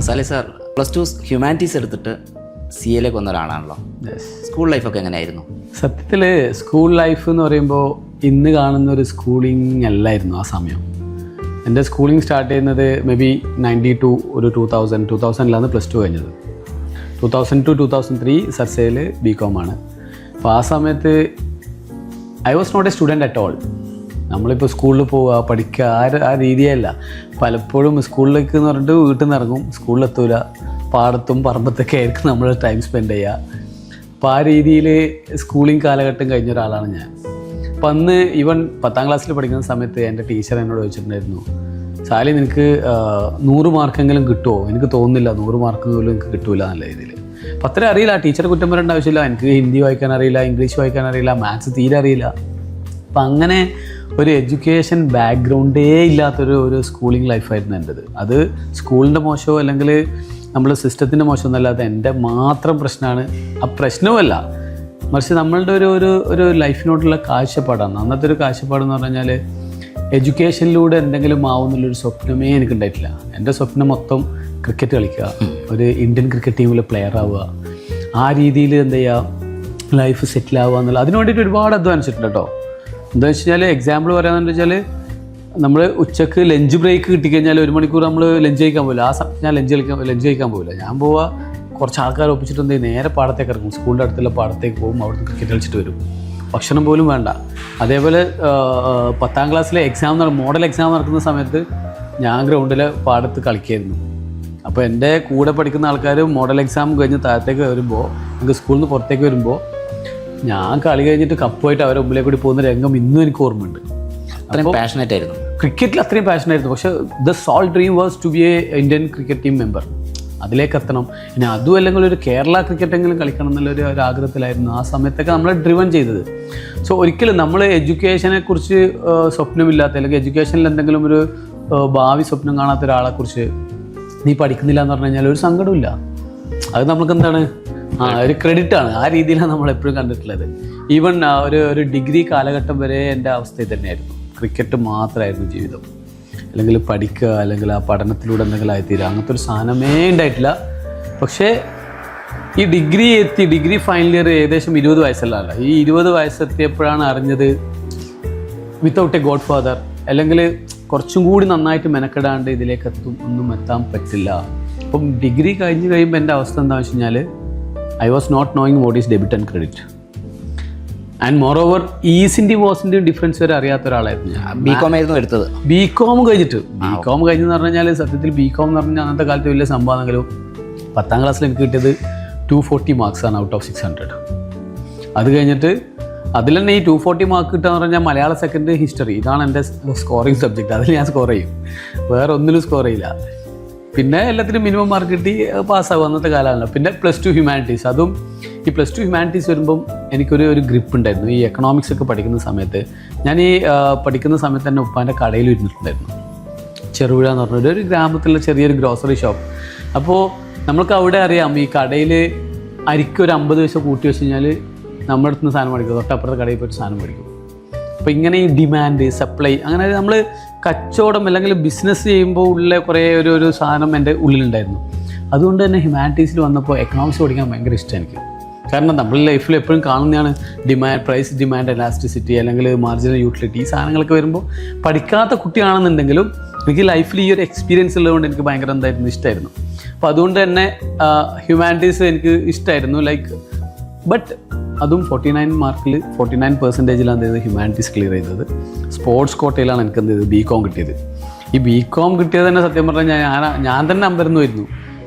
Sally sir +2 humanities എടുത്തിട്ട് CA ലേക്ക് വന്ന ഒരാളാണല്ലോ. School ലൈഫൊക്കെ എങ്ങനെയായിരുന്നു? സത്യത്തിൽ സ്കൂൾ ലൈഫ് എന്ന് പറയുമ്പോൾ ഇന്ന് കാണുന്ന ഒരു സ്കൂളിംഗ് അല്ലായിരുന്നു ആ സമയം. എൻ്റെ സ്കൂളിംഗ് സ്റ്റാർട്ട് ചെയ്യുന്നത് മേ ബി 92 ഒരു 2000ലാണ് +2 കഴിഞ്ഞത്. 2000 to 2003 സർസയിൽ BCom ആണ്. അപ്പോൾ ആ സമയത്ത് I was not a student at all. നമ്മളിപ്പോൾ സ്കൂളിൽ പോവുക പഠിക്കുക ആ രീതിയല്ല. പലപ്പോഴും സ്കൂളിലേക്ക് എന്ന് പറഞ്ഞിട്ട് വീട്ടിൽ നിന്ന് ഇറങ്ങും, സ്കൂളിലെത്തൂല, പാടത്തും പറമ്പത്തൊക്കെ ആയിരിക്കും നമ്മൾ ടൈം സ്പെൻഡ് ചെയ്യുക. അപ്പോൾ ആ രീതിയിൽ സ്കൂളിംഗ് കാലഘട്ടം കഴിഞ്ഞ ഒരാളാണ് ഞാൻ. അപ്പം അന്ന് ഈവൻ 10ാം ക്ലാസ്സിൽ പഠിക്കുന്ന സമയത്ത് എൻ്റെ ടീച്ചർ എന്നോട് ചോദിച്ചിട്ടുണ്ടായിരുന്നു, സാലി നിനക്ക് 100 മാർക്കെങ്കിലും കിട്ടുമോ? എനിക്ക് തോന്നുന്നില്ല 100 മാർക്ക് പോലും എനിക്ക് കിട്ടൂല എന്നുള്ള രീതിയിൽ. അപ്പം അത്ര അറിയില്ല, ടീച്ചറെ കുറ്റം പറയേണ്ട ആവശ്യമില്ല. എനിക്ക് ഹിന്ദി വായിക്കാൻ അറിയില്ല, ഇംഗ്ലീഷ് വായിക്കാൻ അറിയില്ല, മാത്സ് തീരെ അറിയില്ല. അപ്പം അങ്ങനെ ഒരു എഡ്യൂക്കേഷൻ ബാക്ക്ഗ്രൗണ്ടേ ഇല്ലാത്തൊരു സ്കൂളിംഗ് ലൈഫായിരുന്നു എൻ്റെത്. അത് സ്കൂളിൻ്റെ മോശമോ അല്ലെങ്കിൽ നമ്മൾ സിസ്റ്റത്തിൻ്റെ മോശമൊന്നുമല്ലാതെ എൻ്റെ മാത്രം പ്രശ്നമാണ്. ആ പ്രശ്നവുമല്ല, മറിച്ച് നമ്മളുടെ ഒരു ലൈഫിനോടുള്ള കാഴ്ചപ്പാടാണ്. അന്നത്തെ ഒരു കാഴ്ചപ്പാടെന്ന് പറഞ്ഞു കഴിഞ്ഞാൽ എഡ്യൂക്കേഷനിലൂടെ എന്തെങ്കിലും ആവുന്നുള്ളൊരു സ്വപ്നമേ എനിക്കുണ്ടായിട്ടില്ല. എൻ്റെ സ്വപ്നം മൊത്തം ക്രിക്കറ്റ് കളിക്കുക, ഒരു ഇന്ത്യൻ ക്രിക്കറ്റ് ടീമിൽ പ്ലെയർ ആവുക, ആ രീതിയിൽ എന്ത് ചെയ്യുക, ലൈഫ് സെറ്റിൽ ആവുക എന്നുള്ള അതിന് വേണ്ടിയിട്ട് ഒരുപാട് അധ്വാനിച്ചിട്ടുണ്ട് കേട്ടോ. എന്താ വെച്ച് കഴിഞ്ഞാൽ എക്സാമ്പിൾ പറയാമെന്ന് വെച്ചാൽ നമ്മൾ ഉച്ചക്ക് ലഞ്ച് ബ്രേക്ക് കിട്ടിക്കഴിഞ്ഞാൽ 1 മണിക്കൂർ നമ്മൾ ലഞ്ച് കഴിക്കാൻ പോകില്ല. ആ സമയത്ത് ഞാൻ ലഞ്ച് കഴിക്കാൻ പോകില്ല. ഞാൻ പോവുക കുറച്ച് ആൾക്കാർ ഒപ്പിച്ചിട്ട് എന്ത് ചെയ്യും, നേരെ പാടത്തേക്ക് ഇറങ്ങും, സ്കൂളിൻ്റെ അടുത്തുള്ള പാടത്തേക്ക് പോകും, അവിടുന്ന് ക്രിക്കറ്റ് കളിച്ചിട്ട് വരും. ഭക്ഷണം പോലും വേണ്ട. അതേപോലെ 10ാം ക്ലാസ്സിലെ മോഡൽ എക്സാം നടക്കുന്ന സമയത്ത് ഞാൻ ഗ്രൗണ്ടിൽ പാടത്ത് കളിക്കായിരുന്നു. അപ്പോൾ എൻ്റെ കൂടെ പഠിക്കുന്ന ആൾക്കാർ മോഡൽ എക്സാം കഴിഞ്ഞ് താഴത്തേക്ക് വരുമ്പോൾ, എനിക്ക് സ്കൂളിൽ നിന്ന് പുറത്തേക്ക് വരുമ്പോൾ ഞാൻ കളി കഴിഞ്ഞിട്ട് കപ്പുമായിട്ട് അവരെ മുമ്പിലേക്ക് കൂടി പോകുന്ന രംഗം ഇന്നും എനിക്ക് ഓർമ്മയുണ്ട്. അത്രയും പാഷനേറ്റ് ആയിരുന്നു ക്രിക്കറ്റിൽ, അത്രയും പാഷനായിരുന്നു. പക്ഷേ the sole dream was to be a Indian cricket team member. അതിലേക്ക് എത്തണം. ഇനി അതും അല്ലെങ്കിൽ ഒരു കേരള ക്രിക്കറ്റെങ്കിലും കളിക്കണം എന്നുള്ളൊരു ആഗ്രഹത്തിലായിരുന്നു ആ സമയത്തൊക്കെ നമ്മളെ ഡ്രിവൻ ചെയ്തത്. സോ ഒരിക്കലും നമ്മൾ എഡ്യൂക്കേഷനെ കുറിച്ച് സ്വപ്നമില്ലാത്ത അല്ലെങ്കിൽ എഡ്യൂക്കേഷനിൽ എന്തെങ്കിലും ഒരു ഭാവി സ്വപ്നം കാണാത്ത ഒരാളെക്കുറിച്ച് നീ പഠിക്കുന്നില്ല എന്ന് പറഞ്ഞു കഴിഞ്ഞാൽ ഒരു സങ്കടമില്ല. അത് നമുക്ക് എന്താണ്, ഒരു ക്രെഡിറ്റാണ്. ആ രീതിയിലാണ് നമ്മൾ എപ്പോഴും കണ്ടിട്ടുള്ളത്. ഈവൻ ഒരു ഡിഗ്രി കാലഘട്ടം വരെ എൻ്റെ അവസ്ഥയിൽ തന്നെയായിരുന്നു. ക്രിക്കറ്റ് മാത്രമായിരുന്നു ജീവിതം. അല്ലെങ്കിൽ പഠിക്കുക, അല്ലെങ്കിൽ ആ പഠനത്തിലൂടെ എന്തെങ്കിലും ആയിത്തീരുക, അങ്ങനത്തെ ഒരു സാധനമേ ഉണ്ടായിട്ടില്ല. പക്ഷേ ഈ ഡിഗ്രി ഫൈനൽ ഇയർ ഏകദേശം 20 വയസ്സല്ല, ഈ 20 വയസ്സെത്തിയപ്പോഴാണ് അറിഞ്ഞത് വിത്തൗട്ട് എ ഗോഡ് ഫാദർ അല്ലെങ്കിൽ കുറച്ചും കൂടി നന്നായിട്ട് മെനക്കെടാണ്ട് ഇതിലേക്ക് എത്താൻ പറ്റില്ല. അപ്പം ഡിഗ്രി കഴിഞ്ഞ് കഴിയുമ്പോൾ എൻ്റെ അവസ്ഥ എന്താണെന്ന് വെച്ച് കഴിഞ്ഞാൽ I was not knowing what is debit and credit. And moreover ഈസിൻ്റെയും വാസിൻ്റെയും ഡിഫറൻസ് വരെ അറിയാത്ത ഒരാളായിരുന്നു ഞാൻ. BCom ആയിരുന്നു എടുത്തത്. BCom കഴിഞ്ഞെന്ന് പറഞ്ഞു കഴിഞ്ഞാൽ സത്യത്തിൽ BCom എന്ന് പറഞ്ഞാൽ അന്നത്തെ കാലത്ത് വലിയ സംഭവമാണെങ്കിലും 10ാം ക്ലാസ്സിൽ എനിക്ക് കിട്ടിയത് 240 മാർക്സാണ് ഔട്ട് ഓഫ് 600. അത് കഴിഞ്ഞിട്ട് അതിൽ തന്നെ ഈ 240 മാർക്ക് കിട്ടുക എന്ന് പറഞ്ഞാൽ മലയാള സെക്കൻഡ് ഹിസ്റ്ററി, ഇതാണ് എൻ്റെ സ്കോറിങ് സബ്ജക്റ്റ്. അതിൽ ഞാൻ സ്കോർ ചെയ്യും, വേറെ ഒന്നിലും സ്കോർ ചെയ്യില്ല. പിന്നെ എല്ലാത്തിനും മിനിമം മാർക്ക് കിട്ടി പാസ്സാകും അന്നത്തെ കാലമാണല്ലോ. പിന്നെ +2 ഹ്യൂമാനിറ്റീസ്. അതും ഈ +2 ഹ്യൂമാനിറ്റീസ് വരുമ്പം എനിക്കൊരു ഗ്രിപ്പ് ഉണ്ടായിരുന്നു. ഈ എക്കണോമിക്സ് ഒക്കെ പഠിക്കുന്ന സമയത്ത് ഞാൻ പഠിക്കുന്ന സമയത്ത് തന്നെ ഉപ്പാൻ്റെ കടയിൽ ഇരുന്നിട്ടുണ്ടായിരുന്നു. ചെറുപുഴ എന്ന് പറഞ്ഞൊരു ഗ്രാമത്തിലുള്ള ചെറിയൊരു ഗ്രോസറി ഷോപ്പ്. അപ്പോൾ നമ്മൾക്ക് അവിടെ അറിയാം, ഈ കടയിൽ അരിക്ക് ഒരു 50 പൈസ കൂട്ടി വെച്ച് കഴിഞ്ഞാൽ നമ്മുടെ അടുത്ത് നിന്ന് സാധനം മേടിക്കും, തൊട്ടപ്പുറത്തെ കടയിൽ പോയിട്ട് സാധനം മേടിക്കും. അപ്പോൾ ഇങ്ങനെ ഈ ഡിമാൻഡ് സപ്ലൈ, അങ്ങനെ നമ്മൾ കച്ചവടം അല്ലെങ്കിൽ ബിസിനസ് ചെയ്യുമ്പോൾ ഉള്ള കുറേ ഒരു സാധനം എൻ്റെ ഉള്ളിലുണ്ടായിരുന്നു. അതുകൊണ്ട് തന്നെ ഹ്യൂമാനിറ്റീസിൽ വന്നപ്പോൾ എക്കണോമിക്സ് പഠിക്കാൻ ഭയങ്കര ഇഷ്ടം എനിക്ക്. കാരണം നമ്മുടെ ലൈഫിൽ എപ്പോഴും കാണുന്നതാണ് പ്രൈസ് ഡിമാൻഡ് എലാസ്റ്റിസിറ്റി അല്ലെങ്കിൽ മാർജിനൽ യൂട്ടിലിറ്റി. ഈ സാധനങ്ങളൊക്കെ വരുമ്പോൾ പഠിക്കാത്ത കുട്ടിയാണെന്നുണ്ടെങ്കിലും എനിക്ക് ലൈഫിൽ ഈ ഒരു എക്സ്പീരിയൻസ് ഉള്ളതുകൊണ്ട് എനിക്ക് ഭയങ്കര ഇഷ്ടമായിരുന്നു. അപ്പോൾ അതുകൊണ്ട് തന്നെ ഹ്യൂമാനിറ്റീസ് എനിക്ക് ഇഷ്ടമായിരുന്നു. ബട്ട് അതും 49 മാർക്കിൽ 49% എന്ത് ചെയ്തത്, ഹ്യൂമാനിറ്റീസ് ക്ലിയർ ചെയ്തത്. സ്പോർട്സ് കോട്ടയിലാണ് എനിക്ക് എന്ത് ചെയ്തത്, BCom കിട്ടിയത്. ഈ BCom കിട്ടിയത് തന്നെ സത്യം പറഞ്ഞാൽ ഞാൻ തന്നെ അമ്പരന്ന് വരുന്നു.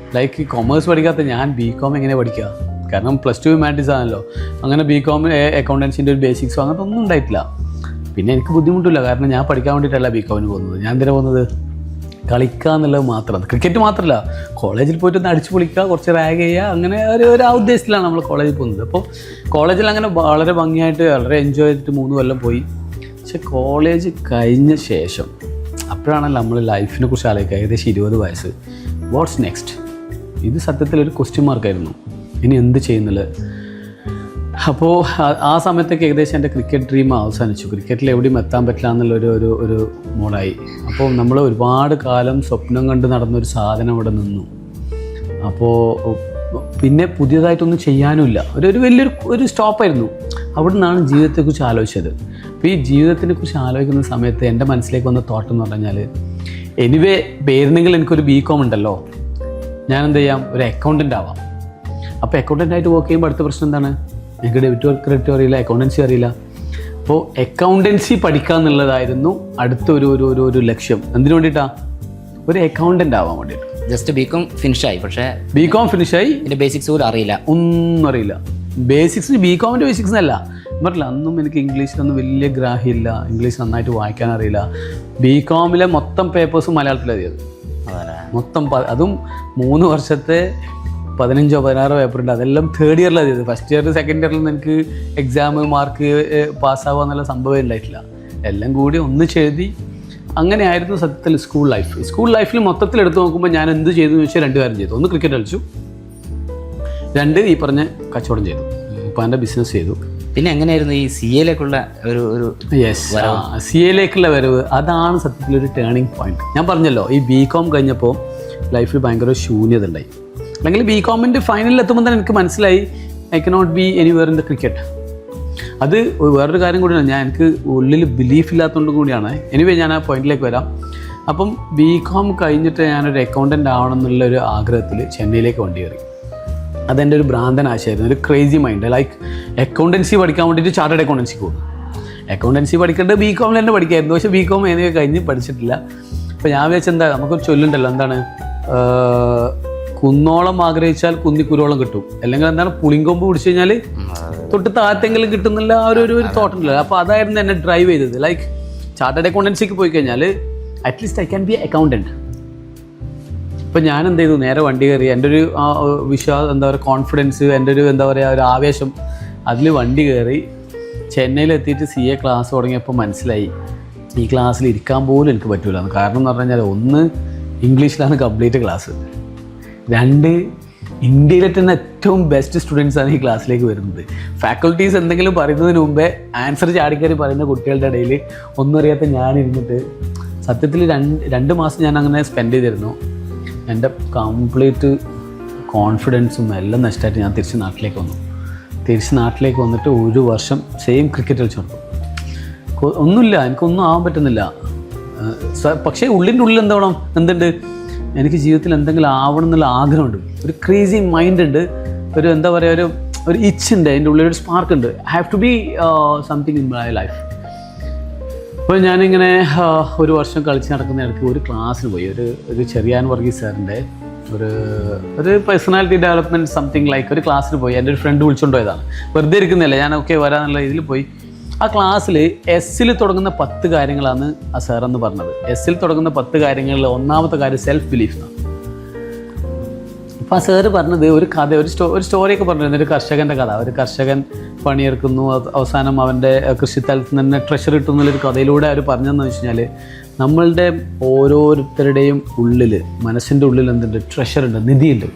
ഈ കൊമേഴ്സ് പഠിക്കാത്ത ഞാൻ BCom എങ്ങനെ പഠിക്കുക? കാരണം +2 ഹ്യൂമാനിറ്റീസ് ആണല്ലോ. അങ്ങനെ BCom അക്കൗണ്ടൻസിൻ്റെ ഒരു ബേസിക്സോ അങ്ങനത്തെ ഒന്നും ഉണ്ടായിട്ടില്ല. പിന്നെ എനിക്ക് ബുദ്ധിമുട്ടില്ല, കാരണം ഞാൻ പഠിക്കാൻ വേണ്ടിയിട്ടല്ല BComന് പോകുന്നത്. ഞാൻ എന്തിനാണ് പോകുന്നത്, കളിക്കുക എന്നുള്ളത് മാത്രമാണ്. ക്രിക്കറ്റ് മാത്രമല്ല, കോളേജിൽ പോയിട്ട് ഒന്ന് അടിച്ചു പൊളിക്കുക, കുറച്ച് റാഗ് ചെയ്യുക, അങ്ങനെ ഒരു ആ ഉദ്ദേശത്തിലാണ് നമ്മൾ കോളേജിൽ പോകുന്നത്. അപ്പോൾ കോളേജിൽ അങ്ങനെ വളരെ ഭംഗിയായിട്ട് വളരെ എൻജോയ് ചെയ്തിട്ട് 3 കൊല്ലം പോയി. പക്ഷെ കോളേജ് കഴിഞ്ഞ ശേഷം അപ്പോഴാണല്ലോ നമ്മൾ ലൈഫിനെ കുറിച്ച് ആലോചിക്കുക. ഏകദേശം 20 വയസ്സ്, വാട്ട്സ് നെക്സ്റ്റ്? ഇത് സത്യത്തിൽ ഒരു ക്വസ്റ്റ്യൻ മാർക്കായിരുന്നു. ഇനി എന്ത് ചെയ്യുന്നില്ല. അപ്പോൾ ആ സമയത്തൊക്കെ ഏകദേശം എൻ്റെ ക്രിക്കറ്റ് ഡ്രീം അവസാനിച്ചു. ക്രിക്കറ്റിൽ എവിടെയും എത്താൻ പറ്റില്ല എന്നുള്ളൊരു മോഡായി. അപ്പോൾ നമ്മൾ ഒരുപാട് കാലം സ്വപ്നം കണ്ട് നടന്നൊരു സാധനം ഇവിടെ നിന്നു. അപ്പോൾ പിന്നെ പുതിയതായിട്ടൊന്നും ചെയ്യാനുമില്ല, ഒരു വലിയൊരു സ്റ്റോപ്പായിരുന്നു. അവിടെ നിന്നാണ് ജീവിതത്തെക്കുറിച്ച് ആലോചിച്ചത്. അപ്പോൾ ഈ ജീവിതത്തിനെക്കുറിച്ച് ആലോചിക്കുന്ന സമയത്ത് എൻ്റെ മനസ്സിലേക്ക് വന്ന തോട്ട് എന്ന് പറഞ്ഞാൽ, എനിവേ പേരുന്നെങ്കിൽ എനിക്കൊരു BCom ഉണ്ടല്ലോ, ഞാൻ എന്ത് ചെയ്യാം, ഒരു അക്കൗണ്ടൻ്റ് ആവാം. അപ്പോൾ അക്കൗണ്ടൻ്റായിട്ട് വർക്ക് ചെയ്യുമ്പോൾ അടുത്ത പ്രശ്നം എന്താണ്, എനിക്ക് ഡെബിറ്റ് ക്രെഡിറ്റ് അറിയില്ല, അക്കൗണ്ടൻസി അറിയില്ല. അപ്പോൾ അക്കൗണ്ടൻസി പഠിക്കുക എന്നുള്ളതായിരുന്നു അടുത്ത ഒരു ലക്ഷ്യം. എന്തിനു വേണ്ടിയിട്ടാണ്? ഒരു അക്കൗണ്ടൻ്റ് ആവാൻ വേണ്ടിയിട്ട്. ജസ്റ്റ് BCom ഫിനിഷായി, പക്ഷേ BCom ഫിനിഷായി, ഇതിൻ്റെ ബേസിക്സ് പോലും അറിയില്ല, ഒന്നും അറിയില്ല. ബേസിക്സ് BComൻ്റെ ബേസിക്സ് എന്നല്ല പറഞ്ഞില്ല, അന്നും എനിക്ക് ഇംഗ്ലീഷിലൊന്നും വലിയ ഗ്രാഹ്യമില്ല, ഇംഗ്ലീഷ് നന്നായിട്ട് വായിക്കാൻ അറിയില്ല. BComലെ മൊത്തം പേപ്പേഴ്സും മലയാളത്തിൽ എഴുതിയത്, മൊത്തം അതും 3 വർഷത്തെ 15-16 പേപ്പറുണ്ട്. അതെല്ലാം തേർഡ് ഇയറിലാണ് എഴുതിയത്. ഫസ്റ്റ് ഇയർ സെക്കൻഡ് ഇയറിൽ എനിക്ക് എക്സാം മാർക്ക് പാസ്സാവുക എന്നുള്ള സംഭവം ഉണ്ടായിട്ടില്ല. എല്ലാം കൂടി ഒന്നിച്ചെഴുതി. അങ്ങനെയായിരുന്നു സത്യത്തിൽ സ്കൂൾ ലൈഫ്. സ്കൂൾ ലൈഫിൽ മൊത്തത്തിൽ എടുത്ത് നോക്കുമ്പോൾ ഞാൻ എന്ത് ചെയ്തു എന്ന് വെച്ചാൽ 2 കാര്യം ചെയ്തു. 1 ക്രിക്കറ്റ് കളിച്ചു, 2 ഈ പറഞ്ഞ കച്ചവടം ചെയ്തു, ഉപ്പാൻ്റെ ബിസിനസ് ചെയ്തു. പിന്നെ എങ്ങനെയായിരുന്നു ഈ CA-ലേക്കുള്ള ഒരു CA-ലേക്കുള്ള വരവ്? അതാണ് സത്യത്തിലൊരു ടേണിംഗ് പോയിന്റ്. ഞാൻ പറഞ്ഞല്ലോ, ഈ BCom കഴിഞ്ഞപ്പോൾ ലൈഫിൽ ഭയങ്കര ശൂന്യത ഉണ്ടായി. അല്ലെങ്കിൽ BComൻ്റെ ഫൈനലിൽ എത്തുമ്പോൾ തന്നെ എനിക്ക് മനസ്സിലായി I cannot be anywhere in the cricket. അത് വേറൊരു കാര്യം കൂടിയാണ്, എനിക്ക് ഉള്ളിൽ ബിലീഫ് ഇല്ലാത്തതുകൊണ്ട് കൂടിയാണ്. എനിവേ ഞാൻ ആ പോയിന്റിലേക്ക് വരാം. അപ്പം BCom കഴിഞ്ഞിട്ട് ഞാനൊരു അക്കൗണ്ടൻ്റ് ആവണം എന്നുള്ളൊരു ആഗ്രഹത്തിൽ ചെന്നൈയിലേക്ക് വണ്ടി കയറി. അതെൻ്റെ ഒരു ഭ്രാന്തൻ ആശയമായിരുന്നു, ഒരു ക്രേസി മൈൻഡ്. ലൈക്ക് അക്കൗണ്ടൻസി പഠിക്കാൻ വേണ്ടിയിട്ട് ചാർട്ടേഡ് അക്കൗണ്ടൻസിക്ക് പോകുന്നു. അക്കൗണ്ടൻസി പഠിക്കേണ്ടത് BComൽ തന്നെ പഠിക്കായിരുന്നു, പക്ഷേ BCom എന്നിവ കഴിഞ്ഞ് പഠിച്ചിട്ടില്ല. അപ്പോൾ ഞാൻ വിചാരിച്ചെന്താ, നമുക്കൊരു ചൊല്ലുണ്ടല്ലോ, എന്താണ്, കുന്നോളം ആഗ്രഹിച്ചാൽ കുന്നിക്കുരോളം കിട്ടും, അല്ലെങ്കിൽ എന്താണ്, പുളിങ്കൊമ്പ് പിടിച്ചു കഴിഞ്ഞാൽ തൊട്ട് താഴത്തെങ്കിലും കിട്ടുന്നില്ല, ആ ഒരു തോട്ടുണ്ടല്ലോ. അപ്പോൾ അതായിരുന്നു എന്നെ ഡ്രൈവ് ചെയ്തത്. ലൈക്ക് ചാർട്ടേഡ് അക്കൗണ്ടൻസിക്ക് പോയി കഴിഞ്ഞാൽ at least I can be accountant. അപ്പോൾ ഞാൻ എന്ത് ചെയ്തു, നേരെ വണ്ടി കയറി. എൻ്റെ ഒരു വിശ്വാസം, എന്താ പറയുക, കോൺഫിഡൻസ്, എൻ്റെ ഒരു എന്താ പറയുക, ഒരു ആവേശം, അതിൽ വണ്ടി കയറി. ചെന്നൈയിലെത്തിയിട്ട് CA ക്ലാസ് തുടങ്ങിയപ്പോൾ മനസ്സിലായി ഈ ക്ലാസ്സിൽ ഇരിക്കാൻ പോലും എനിക്ക് പറ്റില്ല. കാരണം എന്ന് പറഞ്ഞു കഴിഞ്ഞാൽ, 1 ഇംഗ്ലീഷിലാണ് കംപ്ലീറ്റ് ക്ലാസ്, 2 ഇന്ത്യയിലെ തന്നെ ഏറ്റവും ബെസ്റ്റ് സ്റ്റുഡൻസാണ് ഈ ക്ലാസ്സിലേക്ക് വരുന്നത്. ഫാക്കൽറ്റീസ് എന്തെങ്കിലും പറയുന്നതിന് മുമ്പേ ആൻസർ ചാടിക്കറി പറയുന്ന കുട്ടികളുടെ ഇടയിൽ ഒന്നും അറിയാത്ത ഞാനിരുന്നിട്ട് സത്യത്തിൽ 2 മാസം ഞാൻ അങ്ങനെ സ്പെൻഡ് ചെയ്തിരുന്നു. എൻ്റെ കംപ്ലീറ്റ് കോൺഫിഡൻസും എല്ലാം നഷ്ടമായിട്ട് ഞാൻ തിരിച്ച് നാട്ടിലേക്ക് വന്നു. വന്നിട്ട് 1 വർഷം സെയിം ക്രിക്കറ്റ് കളിച്ചു നടക്കും. ഒന്നുമില്ല, എനിക്കൊന്നും ആവാൻ പറ്റുന്നില്ല. പക്ഷേ ഉള്ളിൻ്റെ ഉള്ളിൽ എന്തുണ്ട്, എനിക്ക് ജീവിതത്തിൽ എന്തെങ്കിലും ആവണം എന്നുള്ള ആഗ്രഹമുണ്ട്, ഒരു ക്രേസി മൈൻഡ് ഉണ്ട്, ഒരു എന്താ പറയുക, ഒരു ഇച്ച് ഉണ്ട്, അതിൻ്റെ ഉള്ളിൽ ഒരു സ്പാർക്ക് ഉണ്ട്. I have to be something in my life. അപ്പോൾ ഞാനിങ്ങനെ 1 വർഷം കളിച്ച് നടക്കുന്ന ഇടയ്ക്ക് ഒരു ക്ലാസ്സിന് പോയി. ഒരു ചെറിയാൻ വർഗീസ് സാറിൻ്റെ ഒരു പേഴ്സണാലിറ്റി ഡെവലപ്മെൻറ്റ് സംതിങ് ലൈക്ക് ഒരു ക്ലാസ്സിന് പോയി. എൻ്റെ ഒരു ഫ്രണ്ട് വിളിച്ചുകൊണ്ട് പോയതാണ്, വെറുതെ ഇരിക്കുന്നില്ല, ഞാൻ ഓക്കെ വരാന്നുള്ള ഇതിൽ പോയി. ആ ക്ലാസ്സിൽ S-ൽ തുടങ്ങുന്ന 10 കാര്യങ്ങളാണ് ആ സാറെന്ന് പറഞ്ഞത്. S-ൽ തുടങ്ങുന്ന 10 കാര്യങ്ങളിൽ 1ാമത്തെ കാര്യം സെൽഫ് ബിലീഫ് എന്നാണ്. അപ്പോൾ ആ സാറ് പറഞ്ഞത് ഒരു കഥ, ഒരു സ്റ്റോറിയൊക്കെ പറഞ്ഞിരുന്നു. ഒരു കർഷകൻ്റെ കഥ. ഒരു കർഷകൻ പണിയെടുക്കുന്നു, അവസാനം അവൻ്റെ കൃഷിസ്ഥലത്ത് തന്നെ ട്രഷർ കിട്ടുന്നുള്ളൊരു കഥയിലൂടെ അവർ പറഞ്ഞതെന്ന് വെച്ച് കഴിഞ്ഞാൽ, നമ്മളുടെ ഓരോരുത്തരുടെയും ഉള്ളിൽ, മനസ്സിൻ്റെ ഉള്ളിൽ എന്തുണ്ട്, ട്രഷറുണ്ട്, നിധിയുണ്ട്.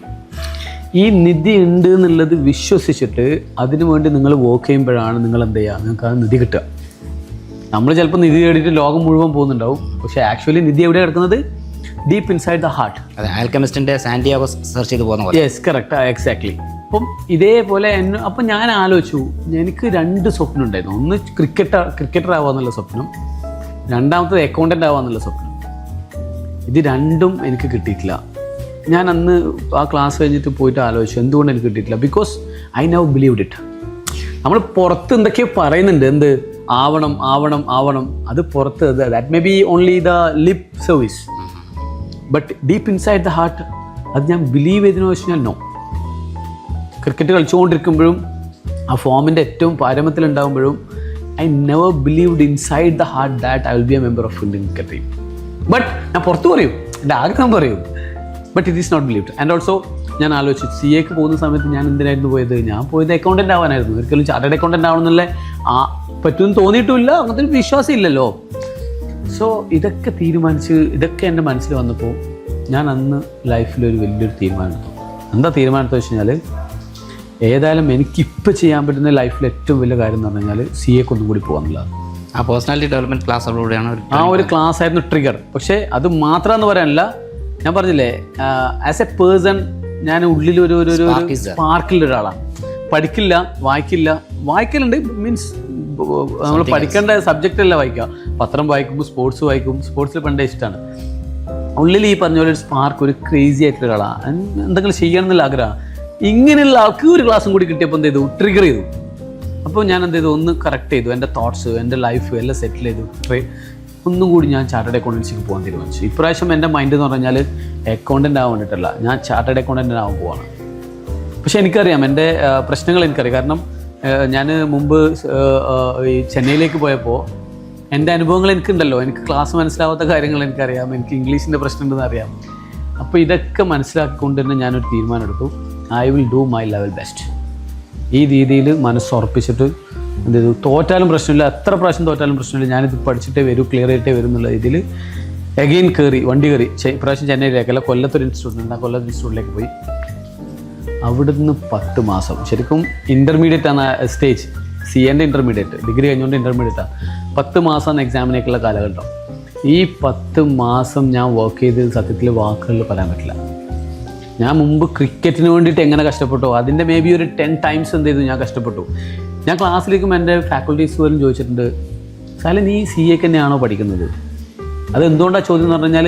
ഈ നിധി ഉണ്ട് എന്നുള്ളത് വിശ്വസിച്ചിട്ട് അതിനു വേണ്ടി നിങ്ങൾ വർക്ക് ചെയ്യുമ്പോഴാണ് നിങ്ങൾ എന്ത് ചെയ്യുക, നിങ്ങൾക്ക് ആ നിധി കിട്ടുക. നമ്മൾ ചിലപ്പോൾ നിധി തേടിയിട്ട് ലോകം മുഴുവൻ പോകുന്നുണ്ടാവും, പക്ഷേ ആക്ച്വലി നിധി എവിടെ കിടക്കുന്നത്, ഡീപ്പ് ഇൻസൈഡ് ദ ഹാർട്ട്. അതെ, ആൽക്കെമിസ്റ്റിൻ്റെ സാന്റിയാഗോ സെർച്ച് ചെയ്ത് പോകുന്ന പോലെ. Yes, correct, exactly. അപ്പം ഇതേപോലെ അപ്പം ഞാൻ ആലോചിച്ചു, എനിക്ക് 2 സ്വപ്നം ഉണ്ടായിരുന്നു. ഒന്ന് ക്രിക്കറ്റർ ആവാന്നുള്ള സ്വപ്നം, 2ാമത്തത് അക്കൗണ്ടൻ്റ് ആവാന്നുള്ള സ്വപ്നം. ഇത് 2ഉം എനിക്ക് കിട്ടിയിട്ടില്ല. ഞാൻ അന്ന് ആ ക്ലാസ് കഴിഞ്ഞിട്ട് പോയിട്ട് ആലോചിച്ചു, എന്തുകൊണ്ട് എനിക്ക് കിട്ടിയിട്ടില്ല. Because I never believed it. നമ്മൾ പുറത്ത് എന്തൊക്കെയോ പറയുന്നുണ്ട്, എന്ത് ആവണം, അത് പുറത്ത്, that may be only the lip service, but deep inside the heart അത് ഞാൻ ബിലീവ് ചെയ്തതെന്ന് വെച്ച് കഴിഞ്ഞാൽ നോ. ക്രിക്കറ്റ് കളിച്ചുകൊണ്ടിരിക്കുമ്പോഴും ആ ഫോമിൻ്റെ ഏറ്റവും പാരമ്യത്തിലുണ്ടാകുമ്പോഴും I never believed inside the heart that I will be a member of Indian cricket team. But ഞാൻ പുറത്ത് പറയും, എൻ്റെ ആഗ്രഹം പറയും, but it is not believed. And also ഞാൻ ആലോചിച്ചു, CAക്ക് പോകുന്ന സമയത്ത് ഞാൻ എന്തിനായിരുന്നു പോയത്, ഞാൻ പോയത് അക്കൗണ്ടൻ്റ് ആവാനായിരുന്നു. ഒരിക്കലും ചാർട്ടേഡ് അക്കൗണ്ടൻ്റ് ആവണമെന്നുള്ള പറ്റുമെന്ന് തോന്നിയിട്ടുമില്ല, അങ്ങനത്തെ ഒരു വിശ്വാസം ഇല്ലല്ലോ. സോ ഇതൊക്കെ ഇതൊക്കെ എൻ്റെ മനസ്സിൽ വന്നപ്പോൾ ഞാൻ അന്ന് ലൈഫിലൊരു വലിയൊരു തീരുമാനം എടുത്തു. എന്താ തീരുമാനം എടുത്തു വെച്ച് കഴിഞ്ഞാൽ, ഏതായാലും എനിക്കിപ്പോൾ ചെയ്യാൻ പറ്റുന്ന ലൈഫിൽ ഏറ്റവും വലിയ കാര്യം എന്ന് പറഞ്ഞു കഴിഞ്ഞാൽ CAക്ക് ഒന്നും കൂടി പോകാന്നുള്ളതാണ്. ആ പേഴ്സണാലിറ്റി ഡെവലപ്മെൻറ്റ് ക്ലാസ്സോടുകൂടിയാണ് ആ ഒരു ക്ലാസ് ആയിരുന്നു ട്രിഗർ. പക്ഷേ അത് മാത്രമെന്ന് പറയാനല്ല, ഞാൻ പറഞ്ഞില്ലേ, ആസ് എ പേഴ്സൺ ഞാൻ ഉള്ളിൽ ഒരു സ്പാർക്കിലുള്ള ഒരാളാണ്. പഠിക്കില്ല, വായിക്കലുണ്ട് മീൻസ് നമ്മൾ പഠിക്കേണ്ട സബ്ജക്റ്റ് അല്ല വായിക്കുക. പത്രം വായിക്കും, സ്പോർട്സ് വായിക്കും. സ്പോർട്സിൽ പണ്ടേ ഇഷ്ടമാണ്. ഉള്ളിൽ ഈ പറഞ്ഞ പോലെ ഒരു സ്പാർക്ക്, ഒരു ക്രേസി ആയിട്ടുള്ള ഒരാളാണ്. എന്തെങ്കിലും ചെയ്യണം എന്നുള്ള ആഗ്രഹം. ഇങ്ങനെയുള്ള ആൾക്ക് ഒരു ക്ലാസ്സും കൂടി കിട്ടിയപ്പോൾ എന്ത് ചെയ്തു, ട്രിഗർ ചെയ്തു. അപ്പോൾ ഞാൻ എന്ത് ചെയ്തു, ഒന്ന് കറക്റ്റ് ചെയ്തു. എൻ്റെ തോട്ട്സ്, എൻ്റെ ലൈഫ് എല്ലാം സെറ്റിൽ ചെയ്തു. ഒന്നും കൂടി ഞാൻ ചാർട്ടേഡ് അക്കൗണ്ടൻസിക്ക് പോകാൻ തീരുമാനിച്ചു. ഇപ്രാവശ്യം എൻ്റെ മൈൻഡ് എന്ന് പറഞ്ഞാൽ അക്കൗണ്ടൻ്റ് ആവാൻ വേണ്ടിയിട്ടല്ല, ഞാൻ ചാർട്ടേഡ് അക്കൗണ്ടൻ്റ് ആവാൻ പോവാണ്. പക്ഷേ എനിക്കറിയാം എൻ്റെ പ്രശ്നങ്ങൾ എനിക്കറിയാം. കാരണം ഞാൻ മുമ്പ് ഈ ചെന്നൈയിലേക്ക് പോയപ്പോൾ എൻ്റെ അനുഭവങ്ങൾ എനിക്കുണ്ടല്ലോ. എനിക്ക് ക്ലാസ് മനസ്സിലാവാത്ത കാര്യങ്ങൾ എനിക്കറിയാം, എനിക്ക് ഇംഗ്ലീഷിൻ്റെ പ്രശ്നമുണ്ടെന്ന് അറിയാം. അപ്പോൾ ഇതൊക്കെ മനസ്സിലാക്കിക്കൊണ്ട് തന്നെ ഞാനൊരു തീരുമാനം എടുത്തു. I will do my level best. ഈ രീതിയിൽ മനസ്സുറപ്പിച്ചിട്ട് എന്ത് ചെയ്തു, തോറ്റാലും പ്രശ്നമില്ല, എത്ര പ്രാവശ്യം തോറ്റാലും പ്രശ്നമില്ല, ഞാനിത് പഠിച്ചിട്ടേ വരൂ, ക്ലിയർ ചെയ്തിട്ടേ വരും എന്നുള്ള രീതിയിൽ എഗെയിൻ വണ്ടി കയറി. ഇപ്രാവശ്യം ചെന്നൈയിലേക്കല്ല, കൊല്ലത്തൊരു ഇൻസ്റ്റിറ്റ്യൂട്ട് ഉണ്ട്. ആ കൊല്ലത്ത് ഇൻസ്റ്റിറ്റ്യൂട്ടിലേക്ക് പോയി. അവിടുന്ന് 10 മാസം ശരിക്കും ഇൻ്റർമീഡിയറ്റ് ആണ് സ്റ്റേജ്. CA ഇൻ്റർമീഡിയറ്റ്, ഡിഗ്രി കഴിഞ്ഞുകൊണ്ട് ഇൻ്റർമീഡിയറ്റാണ്. 10 മാസമാണ് എക്സാമിനേക്കുള്ള കാലഘട്ടം. ഈ 10 മാസം ഞാൻ വർക്ക് ചെയ്ത് സത്യത്തിൽ വാക്കുകളിൽ പറയാൻ പറ്റില്ല. ഞാൻ മുമ്പ് ക്രിക്കറ്റിന് വേണ്ടിയിട്ട് എങ്ങനെ കഷ്ടപ്പെട്ടോ അതിൻ്റെ മേ ബി ഒരു 10 ടൈംസ് എന്ത് ചെയ്തു ഞാൻ കഷ്ടപ്പെട്ടു. ഞാൻ ക്ലാസ്സിലേക്കും എൻ്റെ ഫാക്കൽറ്റീസ് പോലും ചോദിച്ചിട്ടുണ്ട്, സാല നീ CA തന്നെയാണോ പഠിക്കുന്നത്? അത് എന്തുകൊണ്ടാണ് ചോദ്യം എന്ന് പറഞ്ഞു കഴിഞ്ഞാൽ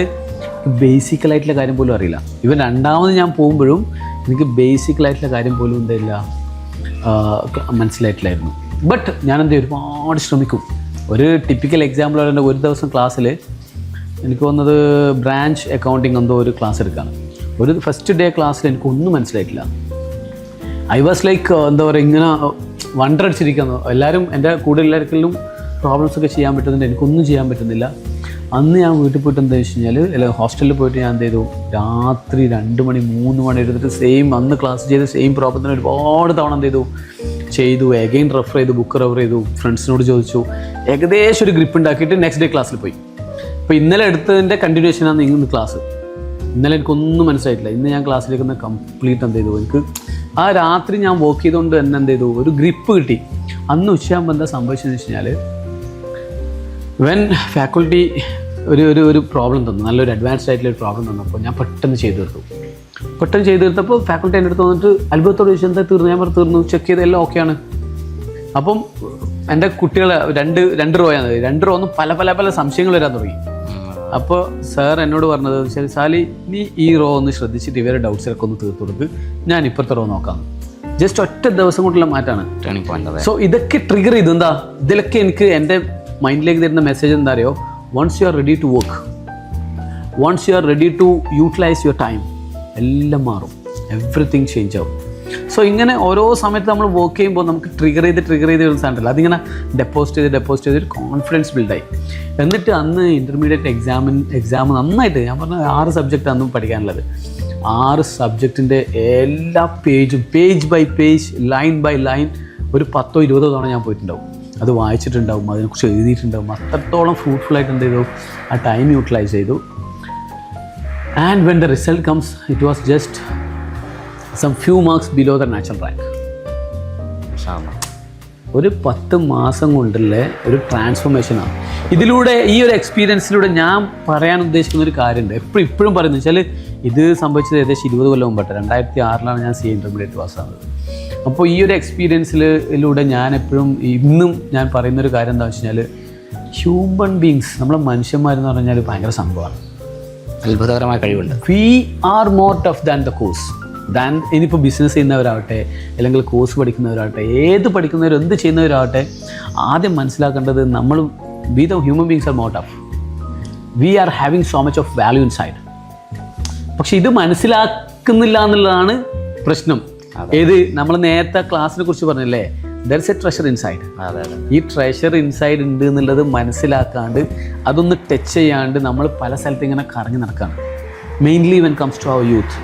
ബേസിക്കലായിട്ടുള്ള കാര്യം പോലും അറിയില്ല. ഇവൻ രണ്ടാമത് ഞാൻ പോകുമ്പോഴും എനിക്ക് ബേസിക്കലായിട്ടുള്ള കാര്യം പോലും എന്തായില്ല, മനസ്സിലായിട്ടില്ലായിരുന്നു. ബട്ട് ഞാനെന്ത് ഒരുപാട് ശ്രമിക്കും. ഒരു ടിപ്പിക്കൽ എക്സാമ്പിൾ പറയുന്നത്, ഒരു ദിവസം ക്ലാസ്സിൽ എനിക്ക് തോന്നുന്നത് ബ്രാഞ്ച് അക്കൗണ്ടിങ് എന്തോ ഒരു ക്ലാസ് എടുക്കുകയാണ്. ഒരു ഫസ്റ്റ് ഡേ ക്ലാസ്സിൽ എനിക്കൊന്നും മനസ്സിലായിട്ടില്ല. ഐ വാസ് ലൈക്ക് എന്താ പറയുക, ഇങ്ങനെ വണ്ടർ അടിച്ചിരിക്കുന്നു. എല്ലാവരും എൻ്റെ കൂടെ എല്ലാവർക്കും പ്രോബ്ലംസൊക്കെ ചെയ്യാൻ പറ്റുന്നുണ്ട്, എനിക്കൊന്നും ചെയ്യാൻ പറ്റുന്നില്ല. അന്ന് ഞാൻ വീട്ടിൽ പോയിട്ട് എന്താ വെച്ച് കഴിഞ്ഞാൽ, അല്ലെങ്കിൽ ഹോസ്റ്റലിൽ പോയിട്ട് ഞാൻ എന്ത് ചെയ്തു, രാത്രി 2 മണി 3 മണി എടുത്തിട്ട് അന്ന് ക്ലാസ് ചെയ്ത് സെയിം പ്രോബ്ലത്തിന് ഒരുപാട് തവണ എന്ത് ചെയ്തു എഗെയിൻ റെഫർ ചെയ്തു, ബുക്ക് റെഫർ ചെയ്തു, ഫ്രണ്ട്സിനോട് ചോദിച്ചു, ഏകദേശം ഒരു ഗ്രിപ്പ് ഉണ്ടാക്കിയിട്ട് നെക്സ്റ്റ് ഡേ ക്ലാസ്സിൽ പോയി. അപ്പോൾ ഇന്നലെ എടുത്തതിൻ്റെ കണ്ടിന്യൂഷനാണ് ഇന്ന് ക്ലാസ്. ഇന്നലെ എനിക്കൊന്നും മനസ്സിലായിട്ടില്ല. ഇന്ന് ഞാൻ ക്ലാസ്സിലേക്ക് ഒന്ന് കംപ്ലീറ്റ് എന്ത് ചെയ്തു, എനിക്ക് ആ രാത്രി ഞാൻ വർക്ക് ചെയ്തുകൊണ്ട് തന്നെ എന്ത് ചെയ്തു, ഒരു ഗ്രിപ്പ് കിട്ടി. അന്ന് ഉച്ചയാകുമ്പോൾ എന്താ സംഭവിച്ചതെന്ന് വെച്ച് കഴിഞ്ഞാൽ, വെൻ ഫാക്കൽറ്റി ഒരു പ്രോബ്ലം തന്നു, നല്ലൊരു അഡ്വാൻസ്ഡ് ആയിട്ടുള്ള ഒരു പ്രോബ്ലം തന്നപ്പോൾ ഞാൻ പെട്ടെന്ന് ചെയ്തു തീർത്തപ്പോൾ ഫാക്കൽറ്റി എൻ്റെ അടുത്ത് വന്നിട്ട് അത്ഭുതത്തോട് ചോദിച്ചു, എന്താ തീർന്നു? ഞാൻ തീർന്നു, ചെക്ക് ചെയ്ത് എല്ലാം ഓക്കെയാണ്. അപ്പം എൻ്റെ കുട്ടികൾ രണ്ട് റോയാണ്, 2 റോന്നും പല സംശയങ്ങൾ വരാൻ തുടങ്ങി. അപ്പോൾ സാർ എന്നോട് പറഞ്ഞത്, ശരി സാലി നീ ഈ റോ ഒന്ന് ശ്രദ്ധിച്ചിട്ട് ഇവരുടെ ഡൗട്ട്സിലൊക്കെ ഒന്ന് തീർത്തു കൊടുക്ക്, ഞാൻ ഇപ്പോഴത്തെ റോ നോക്കാം. ജസ്റ്റ് ഒറ്റ ദിവസം കൊണ്ടുള്ള മാറ്റമാണ്. സോ ഇതൊക്കെ ട്രിഗർ ചെയ്തു. എന്താ ഇതിലൊക്കെ എനിക്ക് എൻ്റെ മൈൻഡിലേക്ക് തരുന്ന മെസ്സേജ് എന്താ അറിയോ, once you are ready to work, once you are ready to utilise your time, എല്ലാം മാറും, എവറിത്തിങ് ചേഞ്ച് ആവും. സോ ഇങ്ങനെ ഓരോ സമയത്ത് നമ്മൾ വർക്ക് ചെയ്യുമ്പോൾ നമുക്ക് ട്രിഗർ ചെയ്ത് വരുന്ന സാധനമല്ല, അതിങ്ങനെ ഡെപ്പോസിറ്റ് ചെയ്ത് ഒരു കോൺഫിഡൻസ് ബിൽഡായി. എന്നിട്ട് അന്ന് ഇൻ്റർമീഡിയറ്റ് എക്സാം നന്നായിട്ട്, ഞാൻ പറഞ്ഞ 6 സബ്ജക്റ്റ് അന്നും പഠിക്കാനുള്ളത്. 6 സബ്ജക്റ്റിൻ്റെ എല്ലാ page by page, line by line ഒരു 10-20 തവണ ഞാൻ പോയിട്ടുണ്ടാവും. അത് വായിച്ചിട്ടുണ്ടാവും, അതിനെക്കുറിച്ച് എഴുതിയിട്ടുണ്ടാവും. അത്രത്തോളം ഫ്രൂട്ട്ഫുള്ളായിട്ട് എന്ത് ചെയ്തു, ആ ടൈം യൂട്ടിലൈസ് ചെയ്തു. And when the result comes, it was just some few marks below the natural rank. ഒരു 10 മാസം കൊണ്ടുള്ള ഒരു ട്രാൻസ്ഫോർമേഷനാണ്. ഇതിലൂടെ ഈ ഒരു എക്സ്പീരിയൻസിലൂടെ ഞാൻ പറയാൻ ഉദ്ദേശിക്കുന്ന ഒരു കാര്യമുണ്ട്, ഇപ്പോഴും പറയുന്നത് വെച്ചാൽ, ഇത് സംഭവിച്ചത് ഏകദേശം 20 കൊല്ലം മുമ്പാണ്. 2006 ഞാൻ CA ഇൻ്റർമീഡിയറ്റ് പാസ്സാകുന്നത്. അപ്പോൾ ഈ ഒരു എക്സ്പീരിയൻസിലൂടെ ഞാൻ എപ്പോഴും ഇന്നും ഞാൻ പറയുന്നൊരു കാര്യം എന്താണെന്ന് വെച്ച് കഴിഞ്ഞാൽ, ഹ്യൂമൻ ബീങ്സ്, നമ്മളെ മനുഷ്യന്മാരെന്ന് പറഞ്ഞാൽ ഭയങ്കര സംഭവമാണ്, അത്ഭുതകരമായ കഴിവുണ്ട്. We are more tough than the course. ഇനിയിപ്പോൾ ബിസിനസ് ചെയ്യുന്നവരാവട്ടെ, അല്ലെങ്കിൽ കോഴ്സ് പഠിക്കുന്നവരാവട്ടെ, ഏത് പഠിക്കുന്നവരും എന്ത് ചെയ്യുന്നവരാവട്ടെ, ആദ്യം മനസ്സിലാക്കേണ്ടത് we the human beings are more tough. We are having so much of value inside. പക്ഷെ ഇത് മനസ്സിലാക്കുന്നില്ല എന്നുള്ളതാണ് പ്രശ്നം. ഏത് നമ്മൾ നേരത്തെ ക്ലാസ്സിനെ കുറിച്ച് പറഞ്ഞില്ലേ, there is a treasure inside. ഈ ട്രഷർ ഇൻസൈഡ് ഉണ്ട് എന്നുള്ളത് മനസ്സിലാക്കാണ്ട്, അതൊന്ന് ടച്ച് ചെയ്യാണ്ട് നമ്മൾ പല സ്ഥലത്ത് ഇങ്ങനെ കറങ്ങി നടക്കുകയാണ്. Mainly when comes to our youth,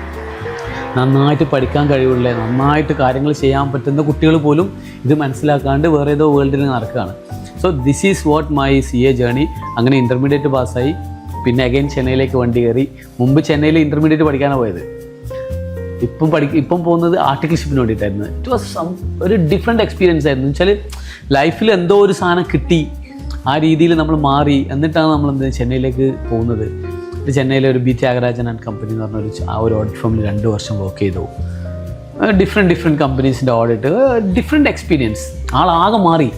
നന്നായിട്ട് പഠിക്കാൻ കഴിവുള്ള, നന്നായിട്ട് കാര്യങ്ങൾ ചെയ്യാൻ പറ്റുന്ന കുട്ടികൾ പോലും ഇത് മനസ്സിലാക്കാണ്ട് വേറെ ഏതോ വേൾഡിൽ നടക്കുകയാണ്. So this is what my CA journey. അങ്ങനെ ഇൻ്റർമീഡിയറ്റ് പാസ്സായി, പിന്നെ അഗൈൻ ചെന്നൈയിലേക്ക് വണ്ടി കയറി. മുമ്പ് ചെന്നൈയിൽ ഇൻ്റർമീഡിയറ്റ് പഠിക്കാനാണ് പോയത്. ഇപ്പം പോകുന്നത് ആർട്ടിക്കിൾഷിപ്പിന് വേണ്ടിയിട്ടായിരുന്നു. ഇറ്റ് വാസ് ഒരു ഡിഫറെൻറ്റ് എക്സ്പീരിയൻസ് ആയിരുന്നു. എന്ന് വെച്ചാൽ ലൈഫിൽ എന്തോ ഒരു സാധനം കിട്ടി, ആ രീതിയിൽ നമ്മൾ മാറി, എന്നിട്ടാണ് നമ്മൾ ചെന്നൈയിലേക്ക് പോകുന്നത്. ചെന്നൈയിലെ ഒരു ബി ത്യാഗരാജൻ ആൻഡ് കമ്പനി എന്ന് പറഞ്ഞൊരു ഒരു ഓഡിറ്റ് ഫേമിൽ 2 വർഷം വർക്ക് ചെയ്തു. ഡിഫറെൻറ്റ് കമ്പനീസിൻ്റെ ഓഡിറ്റ്, ഡിഫറെൻറ്റ് എക്സ്പീരിയൻസ്. ആളാകെ മാറി.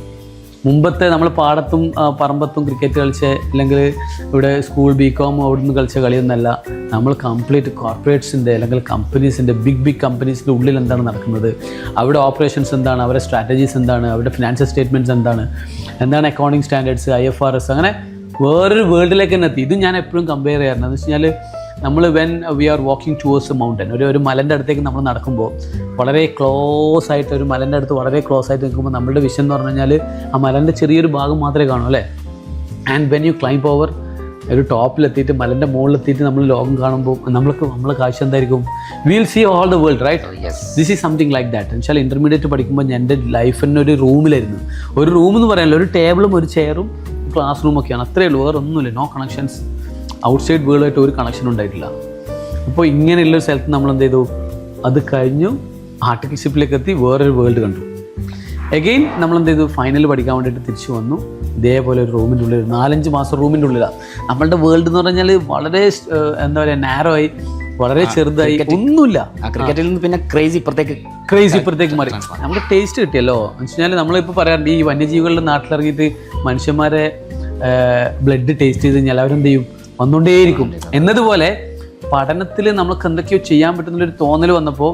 മുമ്പത്തെ നമ്മൾ പാടത്തും പറമ്പത്തും ക്രിക്കറ്റ് കളിച്ച് അല്ലെങ്കിൽ ഇവിടെ സ്കൂൾ BCom അവിടെ നിന്ന് കളിച്ച കളിയൊന്നല്ല. നമ്മൾ കംപ്ലീറ്റ് കോർപ്പറേറ്റ്സിൻ്റെ അല്ലെങ്കിൽ കമ്പനീസിൻ്റെ ബിഗ് കമ്പനീസിൻ്റെ ഉള്ളിൽ എന്താണ് നടക്കുന്നത്, അവിടെ ഓപ്പറേഷൻസ് എന്താണ്, അവരുടെ സ്ട്രാറ്റജീസ് എന്താണ്, അവരുടെ ഫിനാൻഷ്യൽ സ്റ്റേറ്റ്മെൻറ്റ്സ് എന്താണ് അക്കൗണ്ടിങ് സ്റ്റാൻഡേർഡ്സ്, IFRS, അങ്ങനെ വേറൊരു വേൾഡിലേക്ക് തന്നെ എത്തി. ഇത് ഞാൻ എപ്പോഴും കമ്പയർ ചെയ്യാറുണ്ട്. എന്ന് വെച്ച് കഴിഞ്ഞാൽ നമ്മൾ when we are walking towards A mountain, ഒരു മലൻ്റെ അടുത്തേക്ക് നമ്മൾ നടക്കുമ്പോൾ വളരെ ക്ലോസ് ആയിട്ട്, ഒരു മലൻ്റെ അടുത്ത് വളരെ ക്ലോസ് ആയിട്ട് നിൽക്കുമ്പോൾ നമ്മളുടെ വിഷൻ എന്ന് പറഞ്ഞു കഴിഞ്ഞാൽ ആ മലൻ്റെ ചെറിയൊരു ഭാഗം മാത്രമേ കാണൂ അല്ലേ. And when you climb over, ഒരു ടോപ്പിലെത്തിയിട്ട് മലൻ്റെ മുകളിലെത്തിയിട്ട് നമ്മൾ ലോകം കാണുമ്പോൾ നമ്മളെ കാഴ്ച എന്തായിരിക്കും? Will see all the world, right? This is something like that. എന്നുവെച്ചാൽ ഇൻ്റർമീഡിയറ്റ് പഠിക്കുമ്പോൾ എൻ്റെ ലൈഫ് തന്നെ ഒരു റൂമിലായിരുന്നു. ഒരു റൂം എന്ന് പറയാനല്ലോ, ഒരു ടേബിളും ഒരു ചെയറും ക്ലാസ് റൂമൊക്കെയാണ്, അത്രയേ ഉള്ളൂ. വേറെ ഒന്നുമില്ല. നോ കണക്ഷൻസ്, ഔട്ട്സൈഡ് വേൾഡായിട്ട് ഒരു കണക്ഷൻ ഉണ്ടായിട്ടില്ല. അപ്പോൾ ഇങ്ങനെയുള്ളൊരു സ്ഥലത്ത് നമ്മൾ എന്ത് ചെയ്തു? അത് കഴിഞ്ഞു ആർട്ടിക്കൽഷിപ്പിലേക്ക് എത്തി, വേറൊരു വേൾഡ് കണ്ടു. എഗെയിൻ നമ്മൾ എന്ത് ചെയ്തു? ഫൈനൽ പഠിക്കാൻ വേണ്ടിയിട്ട് തിരിച്ചു വന്നു. ഇതേപോലെ ഒരു റൂമിൻ്റെ ഉള്ളിൽ 4-5 മാസം റൂമിൻ്റെ ഉള്ളിലാണ്. നമ്മളുടെ വേൾഡ് എന്ന് പറഞ്ഞാൽ വളരെ എന്താ പറയുക, നാരോ ആയി, വളരെ ചെറുതായി, ഒന്നുമില്ല. ക്രിക്കറ്റിൽ നിന്ന് പിന്നെ ക്രേസി ഇപ്പുറത്തേക്ക് മാറി. നമുക്ക് ടേസ്റ്റ് കിട്ടിയല്ലോ. എന്ന് വെച്ച് കഴിഞ്ഞാൽ നമ്മളിപ്പോൾ പറയാറുണ്ട്, ഈ വന്യജീവികളുടെ നാട്ടിലിറങ്ങിയിട്ട് മനുഷ്യന്മാരെ ബ്ലഡ് ടേസ്റ്റ് ചെയ്ത് കഴിഞ്ഞാൽ അവരെന്ത് ചെയ്യും? വന്നുകൊണ്ടേയിരിക്കും. എന്നതുപോലെ പഠനത്തിൽ നമുക്ക് എന്തൊക്കെയോ ചെയ്യാൻ പറ്റുന്നൊരു തോന്നൽ വന്നപ്പോൾ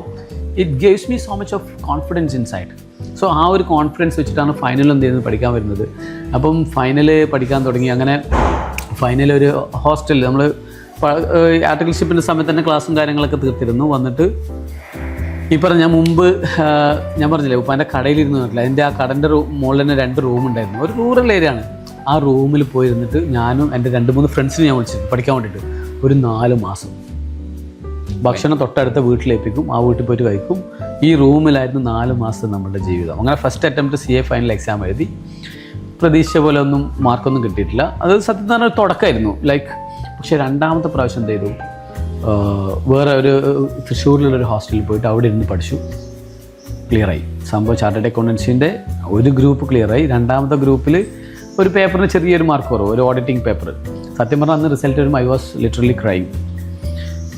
it ഗേവ്സ് me so much of confidence inside. So ആ ഒരു കോൺഫിഡൻസ് വെച്ചിട്ടാണ് ഫൈനൽ എന്ത് ചെയ്യുന്നത് പഠിക്കാൻ വരുന്നത്. അപ്പം ഫൈനൽ പഠിക്കാൻ തുടങ്ങി. അങ്ങനെ ഫൈനൽ ഒരു ഹോസ്റ്റലിൽ നമ്മൾ ആർട്ടിക്കൽഷിപ്പിൻ്റെ സമയത്ത് തന്നെ ക്ലാസ്സും കാര്യങ്ങളൊക്കെ തീർത്തിരുന്നു. വന്നിട്ട് ഈ പറഞ്ഞ ഞാൻ മുമ്പ് ഞാൻ പറഞ്ഞില്ലേ, ഇപ്പോൾ എൻ്റെ കടയിലിരുന്ന് പറഞ്ഞില്ല, എൻ്റെ ആ കടൻ്റെ മുകളിൽ തന്നെ 2 റൂം ഉണ്ടായിരുന്നു. ഒരു റൂറൽ ഏരിയ ആണ്. ആ റൂമിൽ പോയിരുന്നിട്ട് ഞാനും എൻ്റെ 2-3 ഫ്രണ്ട്സിനെ ഞാൻ വിളിച്ചിട്ട് പഠിക്കാൻ വേണ്ടിയിട്ട് ഒരു 4 മാസം ഭക്ഷണം തൊട്ടടുത്ത വീട്ടിലേപ്പിക്കും, ആ വീട്ടിൽ പോയിട്ട് കഴിക്കും. ഈ റൂമിലായിരുന്നു 4 മാസം നമ്മളുടെ ജീവിതം. അങ്ങനെ first attempt CA final exam എഴുതി. പ്രതീക്ഷിച്ച പോലെ ഒന്നും മാർക്കൊന്നും കിട്ടിയിട്ടില്ല. അത് സത്യം പറഞ്ഞ ഒരു തുടക്കമായിരുന്നു. പക്ഷേ 2ാമത്തെ പ്രാവശ്യം എന്ത് ചെയ്തു? വേറെ ഒരു തൃശ്ശൂരിലുള്ളൊരു ഹോസ്റ്റലിൽ പോയിട്ട് അവിടെ ഇരുന്ന് പഠിച്ചു. ക്ലിയറായി സംഭവം. ചാർട്ടേഡ് അക്കൗണ്ടൻസിൻ്റെ ഒരു ഗ്രൂപ്പ് ക്ലിയറായി. 2ാമത്തെ ഗ്രൂപ്പിൽ ഒരു പേപ്പറിന് ചെറിയൊരു മാർക്ക് കുറവ്, ഒരു ഓഡിറ്റിംഗ് പേപ്പർ. സത്യം പറഞ്ഞാൽ അന്ന് റിസൾട്ട് വരുമ്പോൾ ഐ വാസ് ലിറ്ററലി ക്രൈം.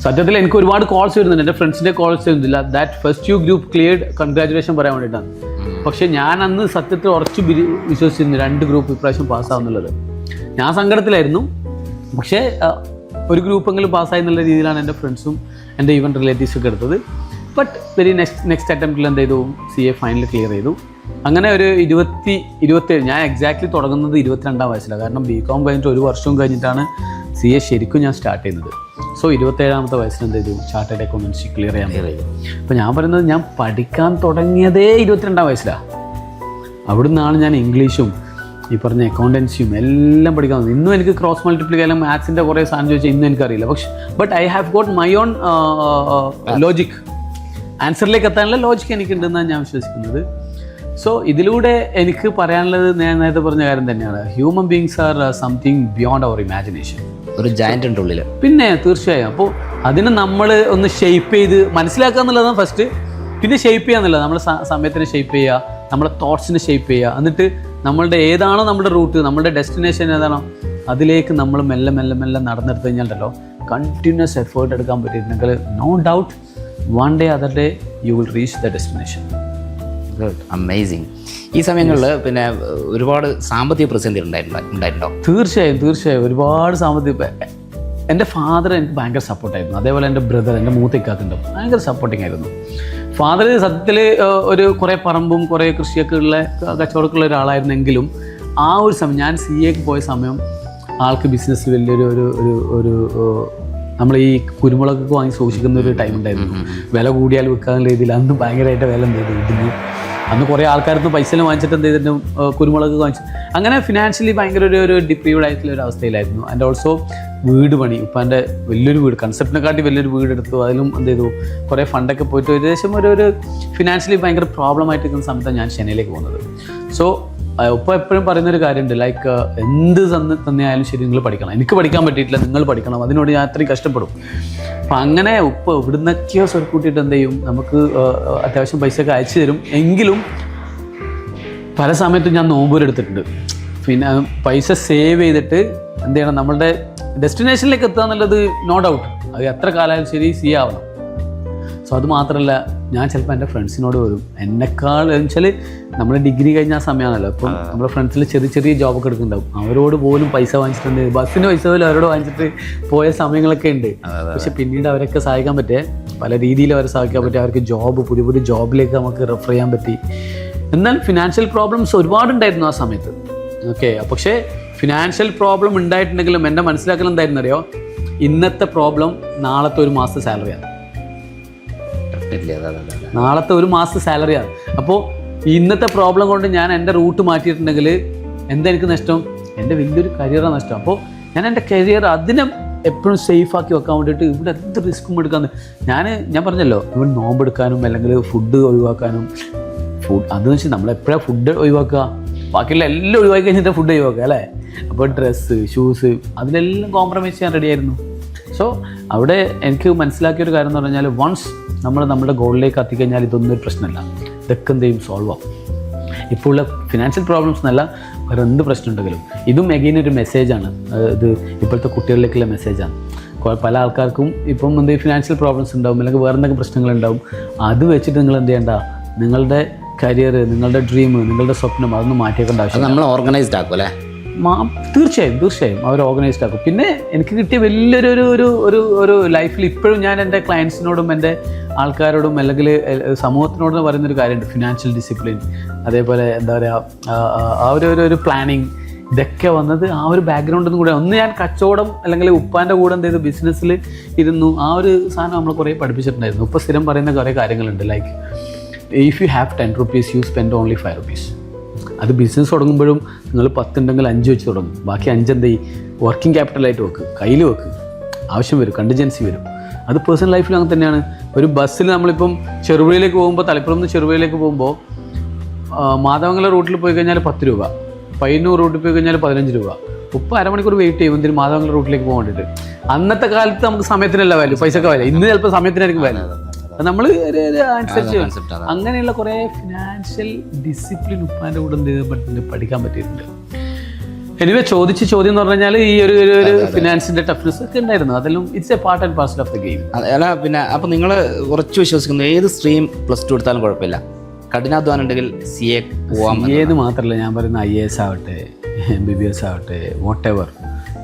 സത്യത്തിൽ എനിക്ക് ഒരുപാട് കോൾസ് വരുന്നുണ്ട്, എൻ്റെ ഫ്രണ്ട്സിൻ്റെ കോൾസ് വരുന്നില്ല. That first group cleared, congratulation പറയാൻ വേണ്ടിയിട്ടാണ്. പക്ഷേ ഞാൻ അന്ന് സത്യത്തിൽ ഉറച്ചു വിശ്വസിച്ചിരുന്നു 2 ഗ്രൂപ്പ് ഇപ്രാവശ്യം പാസ്സാവുന്നുള്ളത്. ഞാൻ സങ്കടത്തിലായിരുന്നു. പക്ഷേ ഒരു ഗ്രൂപ്പെങ്കിലും പാസ്സായി എന്നുള്ള രീതിയിലാണ് എൻ്റെ ഫ്രണ്ട്സും എൻ്റെ ഈവൻ റിലേറ്റീവ്സൊക്കെ എടുത്തത്. ബട്ട് നെക്സ്റ്റ് അറ്റംപ്റ്റിൽ എന്ത് ചെയ്തു? CA ഫൈനൽ ക്ലിയർ ചെയ്തു. അങ്ങനെ ഒരു 27 ഞാൻ എക്സാക്ട്ലി തുടങ്ങുന്നത് 22ാം വയസ്സിലാണ്. കാരണം BCom കഴിഞ്ഞിട്ട് 1 വർഷവും കഴിഞ്ഞിട്ടാണ് CA ശരിക്കും ഞാൻ സ്റ്റാർട്ട് ചെയ്യുന്നത്. സോ 27ാമത്തെ വയസ്സിൽ എന്ത് ചെയ്തു? ചാർട്ടേഡ് അക്കൗണ്ടൻസി ക്ലിയർ ചെയ്യാൻ കഴിയും. അപ്പോൾ ഞാൻ പറയുന്നത്, ഞാൻ പഠിക്കാൻ തുടങ്ങിയതേ 22ാം വയസ്സിലാണ്. അവിടുന്നാണ് ഞാൻ ഇംഗ്ലീഷും ഈ പറഞ്ഞ അക്കൗണ്ടൻസിയും എല്ലാം പഠിക്കാൻ. ഇന്നും എനിക്ക് ക്രോസ് മൾട്ടിപ്ലിക്കേഷൻ, മാത്സിൻ്റെ കുറേ സാധനം ചോദിച്ചാൽ ഇന്നും എനിക്കറിയില്ല. But I have got my own logic. ആൻസറിലേക്ക് എത്താനുള്ള ലോജിക്ക് എനിക്കുണ്ടെന്നാണ് ഞാൻ വിശ്വസിക്കുന്നത്. സോ ഇതിലൂടെ എനിക്ക് പറയാനുള്ളത് ഞാൻ നേരത്തെ പറഞ്ഞ കാര്യം തന്നെയാണ്. Human beings are something beyond our imagination. ഒരു ജയന്റ് ഉണ്ട് ഉള്ളിൽ. പിന്നെ തീർച്ചയായും. അപ്പോൾ അതിനെ നമ്മൾ ഒന്ന് ഷെയ്പ്പ് ചെയ്ത് മനസ്സിലാക്കുക എന്നുള്ളതാണ് ഫസ്റ്റ്. പിന്നെ ഷെയ്പ്പ് ചെയ്യുക എന്നുള്ളത്, നമ്മുടെ സമയത്തിനെ ഷെയ്പ്പ് ചെയ്യുക, നമ്മുടെ തോട്ട്സിനെ ഷെയ്പ്പ് ചെയ്യുക. എന്നിട്ട് നമ്മളുടെ ഏതാണോ നമ്മുടെ റൂട്ട്, നമ്മുടെ ഡെസ്റ്റിനേഷൻ ഏതാണോ, അതിലേക്ക് നമ്മൾ മെല്ലെ നടന്നെടുത്ത് കഴിഞ്ഞാലോ കണ്ടിന്യൂസ് എഫേർട്ട് എടുക്കാൻ പറ്റിയിട്ടുണ്ടെങ്കിൽ no doubt one day other day you will reach the destination. Amazing. ഈ സമയങ്ങളിൽ പിന്നെ ഒരുപാട് സാമ്പത്തിക പ്രതിസന്ധി ഉണ്ടായിട്ടുണ്ടോ? തീർച്ചയായും ഒരുപാട് സാമ്പത്തിക. എൻ്റെ ഫാദർ എനിക്ക് ഭയങ്കര സപ്പോർട്ടായിരുന്നു. അതേപോലെ എൻ്റെ ബ്രദർ, എൻ്റെ മൂത്തക്കാക്കുണ്ട്, ഭയങ്കര സപ്പോർട്ടിങ് ആയിരുന്നു. ഫാദർ സത്യത്തിൽ ഒരു കുറേ പറമ്പും കുറേ കൃഷിയൊക്കെ ഉള്ള കച്ചവടമൊക്കെ ഉള്ള ഒരാളായിരുന്നെങ്കിലും ആ ഒരു സമയം ഞാൻ CAക്ക് പോയ സമയം ആൾക്ക് ബിസിനസ് വലിയൊരു നമ്മൾ ഈ കുരുമുളകൊക്കെ വാങ്ങി സൂക്ഷിക്കുന്ന ഒരു ടൈം ഉണ്ടായിരുന്നു. വില കൂടിയാൽ വിൽക്കാനുള്ള രീതിയിൽ അന്ന് ഭയങ്കരമായിട്ട് വില എന്ത് ചെയ്തു ഇടിഞ്ഞു. അന്ന് കുറേ ആൾക്കാർക്ക് പൈസ വാങ്ങിച്ചിട്ട് എന്ത് ചെയ്തിട്ട് കുരുമുളക് വാങ്ങിച്ചു. അങ്ങനെ ഫിനാൻഷ്യലി ഭയങ്കര ഒരു ഡിപ്രീവ്ഡ് ആയിട്ടുള്ള ഒരു അവസ്ഥയിലായിരുന്നു. ആൻഡ് ഓൾസോ വീട് പണി, ഇപ്പം എൻ്റെ വലിയൊരു വീട്, കൺസെപ്റ്റിനെക്കാട്ടി വലിയൊരു വീട് എടുത്തു. അതിലും എന്ത് ചെയ്തു കുറേ ഫണ്ടൊക്കെ പോയിട്ട് ഏകദേശം ഒരു ഫിനാൻഷ്യലി ഭയങ്കര പ്രോബ്ലം ആയിട്ട് നിൽക്കുന്ന സമയത്താണ് ഞാൻ ചെന്നൈയിലേക്ക് പോകുന്നത്. സോ ഇപ്പോൾ എപ്പോഴും പറയുന്നൊരു കാര്യമുണ്ട്, ലൈക്ക് എന്ത് തന്നെയായാലും ശരി നിങ്ങൾ പഠിക്കണം. എനിക്ക് പഠിക്കാൻ പറ്റിയിട്ടില്ല, നിങ്ങൾ പഠിക്കണം, അതിനോട് ഞാൻ അത്രയും കഷ്ടപ്പെടും. അപ്പം അങ്ങനെ ഇപ്പോൾ ഇവിടുന്നൊക്കെയോ സ്വരുക്കൂട്ടിയിട്ട് എന്ത് ചെയ്യും, നമുക്ക് അത്യാവശ്യം പൈസയൊക്കെ അയച്ചു തരും. എങ്കിലും പല സമയത്തും ഞാൻ നോമ്പൂരെടുത്തിട്ടുണ്ട്. പിന്നെ പൈസ സേവ് ചെയ്തിട്ട് എന്ത് ചെയ്യണം, നമ്മളുടെ ഡെസ്റ്റിനേഷനിലേക്ക് എത്തുക എന്നുള്ളത് നോ ഡൗട്ട്, അത് എത്ര കാലമായാലും ശരി സി ആവണം. സോ അത് മാത്രമല്ല, ഞാൻ ചിലപ്പോൾ എൻ്റെ ഫ്രണ്ട്സിനോട് വരും, എന്നെക്കാൾ വെച്ചാൽ നമ്മൾ ഡിഗ്രി കഴിഞ്ഞ ആ സമയമാണല്ലോ, അപ്പം നമ്മുടെ ഫ്രണ്ട്സിൽ ചെറിയ ചെറിയ ജോബൊക്കെ എടുക്കുന്നുണ്ടാവും, അവരോട് പോലും പൈസ വാങ്ങിച്ചിട്ടുണ്ട്, ബസ്സിന് പൈസ പോലും അവരോട് വാങ്ങിച്ചിട്ട് പോയ സമയങ്ങളൊക്കെ ഉണ്ട്. പക്ഷെ പിന്നീട് അവരൊക്കെ സഹായിക്കാൻ പറ്റിയ പല രീതിയിൽ അവരെ സഹായിക്കാൻ പറ്റി, അവർക്ക് ജോബ്, പുതിയ പുതിയ ജോബിലേക്ക് നമുക്ക് റെഫർ ചെയ്യാൻ പറ്റി. എന്നാൽ ഫിനാൻഷ്യൽ പ്രോബ്ലംസ് ഒരുപാടുണ്ടായിരുന്നു ആ സമയത്ത്. ഓക്കെ, പക്ഷേ ഫിനാൻഷ്യൽ പ്രോബ്ലം ഉണ്ടായിട്ടുണ്ടെങ്കിലും എൻ്റെ മനസ്സിലാക്കൽ എന്തായിരുന്നു അറിയോ, ഇന്നത്തെ പ്രോബ്ലം നാളത്തെ ഒരു മാസത്തെ സാലറിയാണ്. നാളത്തെ ഒരു മാസത്തെ സാലറിയാണ്. അപ്പോൾ ഇന്നത്തെ പ്രോബ്ലം കൊണ്ട് ഞാൻ എൻ്റെ റൂട്ട് മാറ്റിയിട്ടുണ്ടെങ്കിൽ എന്താ എനിക്ക് നഷ്ടം? എൻ്റെ വലിയൊരു കരിയറാണ് നഷ്ടം. അപ്പോൾ ഞാൻ എൻ്റെ കരിയർ അതിനെ എപ്പോഴും സേഫാക്കി വെക്കാൻ വേണ്ടിയിട്ട് ഇവിടെ എന്ത് റിസ്ക്കും എടുക്കാമെന്ന് ഞാൻ പറഞ്ഞല്ലോ, ഇവിടെ നോമ്പെടുക്കാനും അല്ലെങ്കിൽ ഫുഡ് ഒഴിവാക്കാനും. അതെന്ന് വെച്ചാൽ നമ്മളെപ്പോഴാണ് ഫുഡ് ഒഴിവാക്കുക, ബാക്കിയുള്ള എല്ലാം ഒഴിവാക്കി കഴിഞ്ഞിട്ട് ഫുഡ് ഒഴിവാക്കുക അല്ലേ. അപ്പോൾ ഡ്രസ്സ്, ഷൂസ്, അതിലെല്ലാം കോംപ്രമൈസ് ചെയ്യാൻ റെഡിയായിരുന്നു. സോ അവിടെ എനിക്ക് മനസ്സിലാക്കിയൊരു കാര്യം എന്ന് പറഞ്ഞാൽ, വൺസ് നമ്മൾ നമ്മുടെ ഗോളിലേക്ക് എത്തിക്കഴിഞ്ഞാൽ ഇതൊന്നും ഒരു പ്രശ്നമല്ല, ഇതൊക്കെ എന്ത് ചെയ്യും, സോൾവ് ആവും. ഇപ്പോൾ ഉള്ള ഫിനാൻഷ്യൽ പ്രോബ്ലംസ് എന്നല്ല, വേറെ എന്ത് പ്രശ്നം ഉണ്ടെങ്കിലും. ഇതും എഗെയിൻ ഒരു മെസ്സേജാണ്, ഇത് ഇപ്പോഴത്തെ കുട്ടികളിലേക്കുള്ള മെസ്സേജാണ്. പല ആൾക്കാർക്കും ഇപ്പം എന്ത് ഫിനാൻഷ്യൽ പ്രോബ്ലംസ് ഉണ്ടാവും, അല്ലെങ്കിൽ വേറെ എന്തെങ്കിലും പ്രശ്നങ്ങളുണ്ടാവും. അത് വെച്ചിട്ട് നിങ്ങൾ എന്ത് ചെയ്യേണ്ട, നിങ്ങളുടെ കരിയർ, നിങ്ങളുടെ ഡ്രീം, നിങ്ങളുടെ സ്വപ്നം അതൊന്നും മാറ്റിയേക്കേണ്ട ആവശ്യം. നമ്മൾ ഓർഗനൈസ്ഡ് ആക്കും അല്ലേ? തീർച്ചയായും അവർ ഓർഗനൈസ്ഡ് ആക്കും. പിന്നെ എനിക്ക് കിട്ടിയ വലിയൊരു ഒരു ലൈഫിൽ ഇപ്പോഴും ഞാൻ എൻ്റെ ക്ലയൻസിനോടും എൻ്റെ ആൾക്കാരോടും അല്ലെങ്കിൽ സമൂഹത്തിനോടും പറയുന്നൊരു കാര്യമുണ്ട്, ഫിനാൻഷ്യൽ ഡിസിപ്ലിൻ, അതേപോലെ എന്താ പറയുക, ആ ഒരു പ്ലാനിങ്, ഇതൊക്കെ വന്നത് ആ ഒരു ബാക്ക്ഗ്രൗണ്ടിൽ നിന്ന് കൂടെ. ഒന്ന് ഞാൻ കച്ചവടം അല്ലെങ്കിൽ ഉപ്പാൻ്റെ കൂടെ എന്ത് ചെയ്തു, ബിസിനസ്സിൽ ഇരുന്നു. ആ ഒരു സാധനം നമ്മൾ കുറേ പഠിപ്പിച്ചിട്ടുണ്ടായിരുന്നു. ഇപ്പോൾ സ്ഥിരം പറയുന്ന കുറേ കാര്യങ്ങളുണ്ട്, like if you have 10 rupees you spend only 5 rupees. അത് ബിസിനസ് തുടങ്ങുമ്പോഴും നിങ്ങൾ 10 ഉണ്ടെങ്കിൽ 5 വെച്ച് തുടങ്ങും, ബാക്കി 5 എന്ത് ചെയ്യും, വർക്കിംഗ് ക്യാപിറ്റലായിട്ട് വെക്ക്, കയ്യിൽ വെക്ക്. ആവശ്യം വരും, കണ്ടിജൻസി വരും. അത് പേഴ്സണൽ ലൈഫിൽ അങ്ങനെ തന്നെയാണ്. ഒരു ബസ്സിൽ നമ്മളിപ്പം ചെറുപുഴയിലേക്ക് പോകുമ്പോൾ, തലപ്പുറം നിന്ന് ചെറുപുഴയിലേക്ക് പോകുമ്പോൾ മാധവങ്കല റൂട്ടിൽ പോയി കഴിഞ്ഞാൽ 10 രൂപ, പയ്യന്നൂർ റൂട്ടിൽ പോയി കഴിഞ്ഞാൽ 15 രൂപ. ഉപ്പ് അരമണിക്കൂർ വെയിറ്റ് ചെയ്യും എന്തിനും മാധവങ്കല റൂട്ടിലേക്ക് പോകാൻ വേണ്ടിയിട്ട്. അന്നത്തെ കാലത്ത് നമുക്ക് സമയത്തിനല്ല വാല്യൂ, പൈസക്ക് വാല്യൂ. ഇന്ന് ചിലപ്പോൾ സമയത്തിനായിരിക്കും വാല്യൂ. നമ്മൾ അനുസരിച്ച് അങ്ങനെയുള്ള കുറേ ഫിനാൻഷ്യൽ ഡിസിപ്ലിൻ ഉപ്പാൻ്റെ കൂടെ എന്ത് പഠിക്കാൻ പറ്റിയിട്ടുണ്ട്. എനിവേ, ചോദ്യം എന്ന് പറഞ്ഞു കഴിഞ്ഞാൽ ഈ ഒരു ഫിനാൻസിൻ്റെ ടഫ്നെസ് ഒക്കെ ഉണ്ടായിരുന്നു. അതെല്ലാം it's A part and parcel of the game. അല്ല, പിന്നെ അപ്പോൾ നിങ്ങൾ കുറച്ച് വിശ്വസിക്കുന്നു, ഏത് സ്ട്രീം +2 എടുത്താലും കുഴപ്പമില്ല, കഠിനാധ്വാനം ഉണ്ടെങ്കിൽ CA പോവാം. ഏത് മാത്രമല്ല, ഞാൻ പറയുന്ന IAS ആവട്ടെ, MBBS ആവട്ടെ, വാട്ട് എവർ.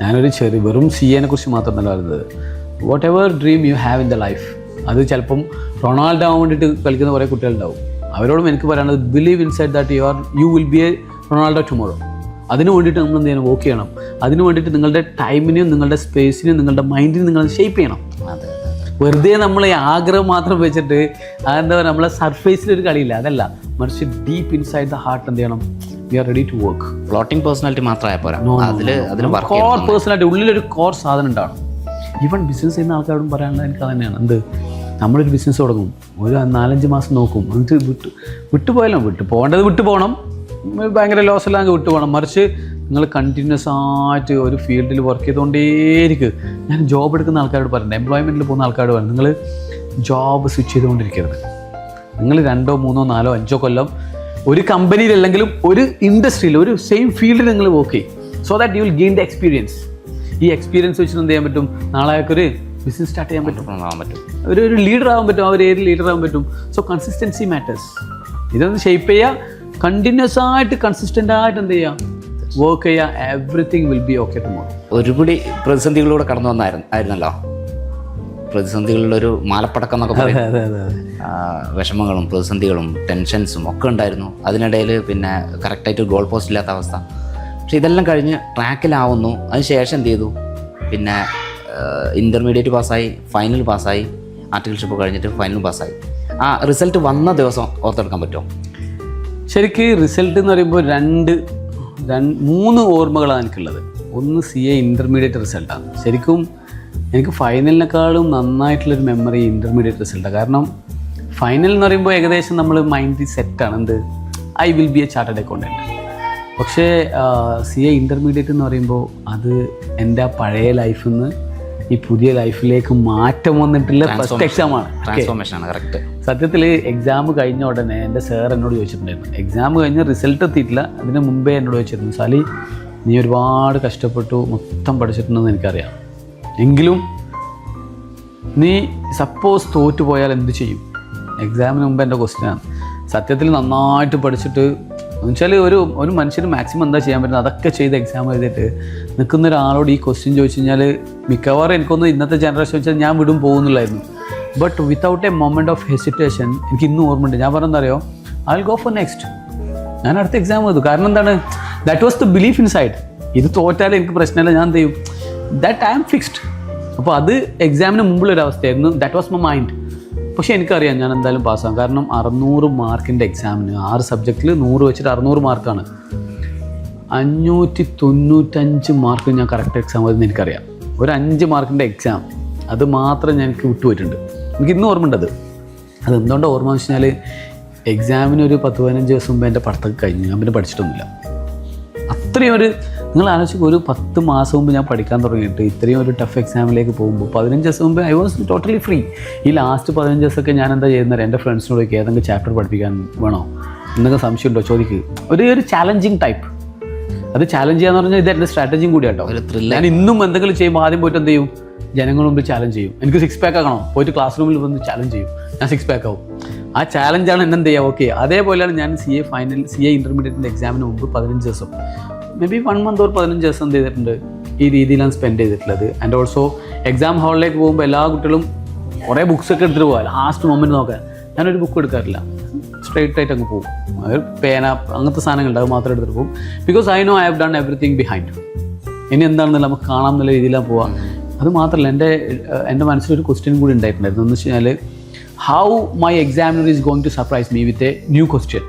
ഞാനൊരു വെറും CA കുറിച്ച് മാത്രമല്ല പറയുന്നത്. What ever dream you have in the life, അത് ചിലപ്പം റൊണാൾഡോ ആവാൻ വേണ്ടിയിട്ട് കളിക്കുന്ന കുറേ കുട്ടികളുണ്ടാവും. അവരോടും എനിക്ക് പറയാനുള്ളത്, believe inside that you will be A Ronaldo tomorrow. അതിന് വേണ്ടിയിട്ട് നമ്മൾ എന്ത് ചെയ്യണം, വർക്ക് ചെയ്യണം. അതിന് വേണ്ടിയിട്ട് നിങ്ങളുടെ ടൈമിനെയും നിങ്ങളുടെ സ്പേസിനെയും നിങ്ങളുടെ മൈൻഡിനെയും നിങ്ങൾ ഷേപ്പ് ചെയ്യണം. വെറുതെ നമ്മൾ ആഗ്രഹം മാത്രം വെച്ചിട്ട് അതെന്താ പറയുക, നമ്മളെ സർഫേസിലൊരു കളിയില്ല, അതല്ല, മറിച്ച് ഡീപ്പ് ഇൻസൈഡ് ദ ഹാർട്ട് എന്ത് ചെയ്യണം, we are ready to work. Floating personality മാത്രമായ പോരാ, കോർ പേഴ്സണാലിറ്റി, ഉള്ളിലൊരു കോർ സാധനം ഉണ്ടാവണം. ഈവൻ ബിസിനസ് ചെയ്യുന്ന ആൾക്കാരോടും പറയാനുള്ളത് എനിക്ക് തന്നെയാണ്. എന്ത്, നമ്മളൊരു ബിസിനസ് തുടങ്ങും, ഒരു 4-5 മാസം നോക്കും, എന്നിട്ട് വിട്ടുപോയാലും പോകേണ്ടത് വിട്ടു പോകണം, ഭയങ്കര ലോസ് എല്ലാം വിട്ടു പോകണം. മറിച്ച് നിങ്ങൾ കണ്ടിന്യൂസ് ആയിട്ട് ഒരു ഫീൽഡിൽ വർക്ക് ചെയ്തുകൊണ്ടേയിരിക്കും. ഞാൻ ജോബ് എടുക്കുന്ന ആൾക്കാരോട് പറയുന്നത്, എംപ്ലോയ്മെൻറ്റിൽ പോകുന്ന ആൾക്കാരോട് പറയുന്നത്, നിങ്ങൾ ജോബ് സ്വിച്ച് ചെയ്തുകൊണ്ടിരിക്കരുത്. നിങ്ങൾ 2, 3, 4, 5 കൊല്ലം ഒരു കമ്പനിയിലല്ലെങ്കിലും ഒരു ഇൻഡസ്ട്രിയിൽ, ഒരു സെയിം ഫീൽഡിൽ നിങ്ങൾ വർക്ക് ചെയ്യും. So that you will gain the experience. ഈ എക്സ്പീരിയൻസ് വെച്ചിട്ട് എന്ത് ചെയ്യാൻ പറ്റും, നാളെ ഒരു ബിസിനസ് സ്റ്റാർട്ട് ചെയ്യാൻ പറ്റും, ഒരു ലീഡർ ആവാൻ പറ്റും, അവർ ഏത് ലീഡർ ആവാൻ പറ്റും. So consistency matters. ഇതൊന്ന് ഷേപ്പ് ചെയ്യുക, കണ്ടിന്യൂസ് ആയിട്ട് കൺസിസ്റ്റൻ്റ് ആയിട്ട് എന്ത് ചെയ്യുക, വർക്ക് ചെയ്യുക, everything will be okay tomorrow. ഒരുപിടി പ്രതിസന്ധികളിലൂടെ കടന്നു വന്നായിരുന്നല്ലോ, പ്രതിസന്ധികളുടെ ഒരു മാലപ്പടക്കം എന്നൊക്കെ പറയും. വിഷമങ്ങളും പ്രതിസന്ധികളും ടെൻഷൻസും ഒക്കെ ഉണ്ടായിരുന്നു. അതിനിടയിൽ പിന്നെ കറക്റ്റായിട്ട് ഗോൾ പോസ്റ്റ് ഇല്ലാത്ത അവസ്ഥ. പക്ഷെ ഇതെല്ലാം കഴിഞ്ഞ് ട്രാക്കിലാവുന്നു. അതിനുശേഷം എന്ത് ചെയ്തു, പിന്നെ ഇൻ്റർമീഡിയറ്റ് പാസ്സായി, ഫൈനൽ പാസ്സായി, ആർട്ടിക്കൽഷിപ്പ് കഴിഞ്ഞിട്ട് ഫൈനൽ പാസ്സായി. ആ റിസൾട്ട് വന്ന ദിവസം ഓർത്തെടുക്കാൻ പറ്റുമോ? ശരിക്ക് റിസൾട്ട് എന്ന് പറയുമ്പോൾ 3 ഓർമ്മകളാണ് എനിക്കുള്ളത്. ഒന്ന് CA ഇൻ്റർമീഡിയറ്റ് റിസൾട്ടാണ്. ശരിക്കും എനിക്ക് ഫൈനലിനേക്കാളും നന്നായിട്ടുള്ളൊരു മെമ്മറി ഇൻ്റർമീഡിയറ്റ് റിസൾട്ടാണ്. കാരണം ഫൈനൽ എന്ന് പറയുമ്പോൾ ഏകദേശം നമ്മൾ മൈൻഡ് സെറ്റാണ്, എന്ത്, I will be A chartered accountant. പക്ഷേ CA ഇൻ്റർമീഡിയറ്റ് എന്ന് പറയുമ്പോൾ അത് എൻ്റെ ആ പഴയ ലൈഫിൽ നിന്ന് ഈ പുതിയ ലൈഫിലേക്ക് മാറ്റം വന്നിട്ടുള്ള ഫസ്റ്റ് എക്സാമാണ്. Transformation correct. സത്യത്തിൽ എക്സാം കഴിഞ്ഞ ഉടനെ എൻ്റെ സാർ എന്നോട് ചോദിച്ചിട്ടുണ്ടായിരുന്നു, എക്സാം കഴിഞ്ഞ് റിസൾട്ട് എത്തിയിട്ടില്ല, അതിന് മുമ്പേ എന്നോട് ചോദിച്ചിരുന്നു, സാലി നീ ഒരുപാട് കഷ്ടപ്പെട്ടു, മൊത്തം പഠിച്ചിട്ടുണ്ടെന്ന് എനിക്കറിയാം, എങ്കിലും നീ സപ്പോസ് തോറ്റു പോയാൽ എന്ത് ചെയ്യും? എക്സാമിന് മുമ്പ് എൻ്റെ ക്വസ്റ്റ്യനാണ്. സത്യത്തിൽ നന്നായിട്ട് പഠിച്ചിട്ട് എന്നുവെച്ചാൽ ഒരു മനുഷ്യന് മാക്സിമം എന്താ ചെയ്യാൻ പറ്റുന്നത് അതൊക്കെ ചെയ്ത് എക്സാം എഴുതിയിട്ട് നിൽക്കുന്ന ഒരാളോട് ഈ ക്വസ്റ്റ്യൻ ചോദിച്ചു കഴിഞ്ഞാൽ മിക്കവാറും എനിക്കൊന്ന് ഇന്നത്തെ ജനറേഷൻ വെച്ചാൽ ഞാൻ വിടും പോകുന്നില്ലായിരുന്നു. But without a moment of hesitation എനിക്ക് ഇന്നും ഓർമ്മയുണ്ട്. ഞാൻ പറഞ്ഞെന്തറിയോ, I will go for next. ഞാൻ അടുത്ത എക്സാം എഴുതും. കാരണം എന്താണ്, that was the belief inside. ഇത് തോറ്റാലും എനിക്ക് പ്രശ്നമില്ല, ഞാൻ എന്ത് ചെയ്യും, ദാറ്റ് ഐ ആം ഫിക്സ്ഡ്. അപ്പോൾ അത് എക്സാമിന് മുമ്പുള്ളൊരവസ്ഥയായിരുന്നു. That was my mind. പക്ഷേ എനിക്കറിയാം ഞാൻ എന്തായാലും പാസ്സാകും. കാരണം 600 മാർക്കിൻ്റെ എക്സാമിന് 6 സബ്ജക്റ്റിൽ 100 വെച്ചിട്ട് 600 മാർക്കാണ്. 595 മാർക്ക് ഞാൻ കറക്റ്റ് എക്സാം വരുന്നത് എനിക്കറിയാം. ഒരു 5 മാർക്കിൻ്റെ എക്സാം അത് മാത്രം ഞാൻ എനിക്ക് വിട്ടുപോയിട്ടുണ്ട്. എനിക്ക് ഇന്നും ഓർമ്മ ഉണ്ട്. അത് എന്തുകൊണ്ടാണ് ഓർമ്മ എന്ന് വെച്ച് കഴിഞ്ഞാൽ എക്സാമിന് ഒരു 10-15 ദിവസം മുമ്പ് എൻ്റെ പഠിത്തമൊക്കെ കഴിഞ്ഞു. ഞാൻ പിന്നെ പഠിച്ചിട്ടൊന്നുമില്ല. അത്രയും ഒരു നിങ്ങൾ ആലോചിക്കുക, ഒരു 10 മാസം മുമ്പ് ഞാൻ പഠിക്കാൻ തുടങ്ങിയിട്ട് ഇത്രയും ഒരു ടഫ് എക്സാമിലേക്ക് പോകുമ്പോൾ 15 ദിവസം മുമ്പ് ഐ വാസ് ടോട്ടലി ഫ്രീ. ഈ ലാസ്റ്റ് 15 ദിവസമൊക്കെ ഞാൻ എന്താ ചെയ്യുന്നത്, എൻ്റെ ഫ്രണ്ട്സിനോട് ഏതെങ്കിലും ചാപ്റ്റർ പഠിപ്പിക്കാൻ വേണോ, എന്തെങ്കിലും സംശയമുണ്ടോ ചോദിക്കുക. ഒരു ചാലഞ്ചിങ് ടൈപ്പ്. അത് ചാലഞ്ച് ചെയ്യാന്ന് പറഞ്ഞാൽ ഇത് എൻ്റെ സ്ട്രാറ്റജിയും കൂടി കേട്ടോ. ഞാൻ ഇന്നും എന്തെങ്കിലും ചെയ്യുമ്പോൾ ആദ്യം പോയിട്ട് എന്ത് ചെയ്യും, ജനങ്ങൾ മുമ്പ് ചാലഞ്ച് ചെയ്യും. എനിക്ക് 6 പാക്ക് ആക്കണോ, പോയിട്ട് ക്ലാസ് റൂമിൽ വന്ന് ചാലഞ്ച് ചെയ്യും, ഞാൻ 6 പാക്ക് ആവും. ആ ചാലഞ്ചാണ് എന്നെ എന്ത് ചെയ്യുക. ഓക്കെ, അതേപോലെയാണ് ഞാൻ CA ഇൻ്റർമീഡിയറ്റിൻ്റെ എക്സാമിന് മുമ്പ് 15 ദിവസം മേ ബി 1 മന്ത് ഓർ 15 ദിവസം എന്ത് ചെയ്തിട്ടുണ്ട്, ഈ രീതിയിലാണ് സ്പെൻഡ് ചെയ്തിട്ടുള്ളത്. ആൻഡ് ഓൾസോ എക്സാം ഹാളിലേക്ക് പോകുമ്പോൾ എല്ലാ കുട്ടികളും കുറേ ബുക്സൊക്കെ എടുത്തിട്ട് പോകാം. ലാസ്റ്റ് മൊമെൻറ്റ് നോക്കാൻ ഞാനൊരു ബുക്ക് എടുക്കാറില്ല, സ്ട്രൈറ്റ് ആയിട്ട് അങ്ങ് പോകും. പേന അങ്ങനത്തെ സാധനങ്ങളുണ്ട്, അത് മാത്രം എടുത്തിട്ട് പോകും. Because I know I have done everything behind. ഇനി എന്താണെന്നല്ല നമുക്ക് കാണാം എന്നുള്ള രീതിയിലാണ് പോവാം. അത് മാത്രമല്ല, എൻ്റെ മനസ്സിലൊരു ക്വസ്റ്റ്യൻ കൂടി ഉണ്ടായിട്ടുണ്ടായിരുന്നു. എന്ന് വെച്ച് കഴിഞ്ഞാൽ how my examiner is going to surprise me with a new question.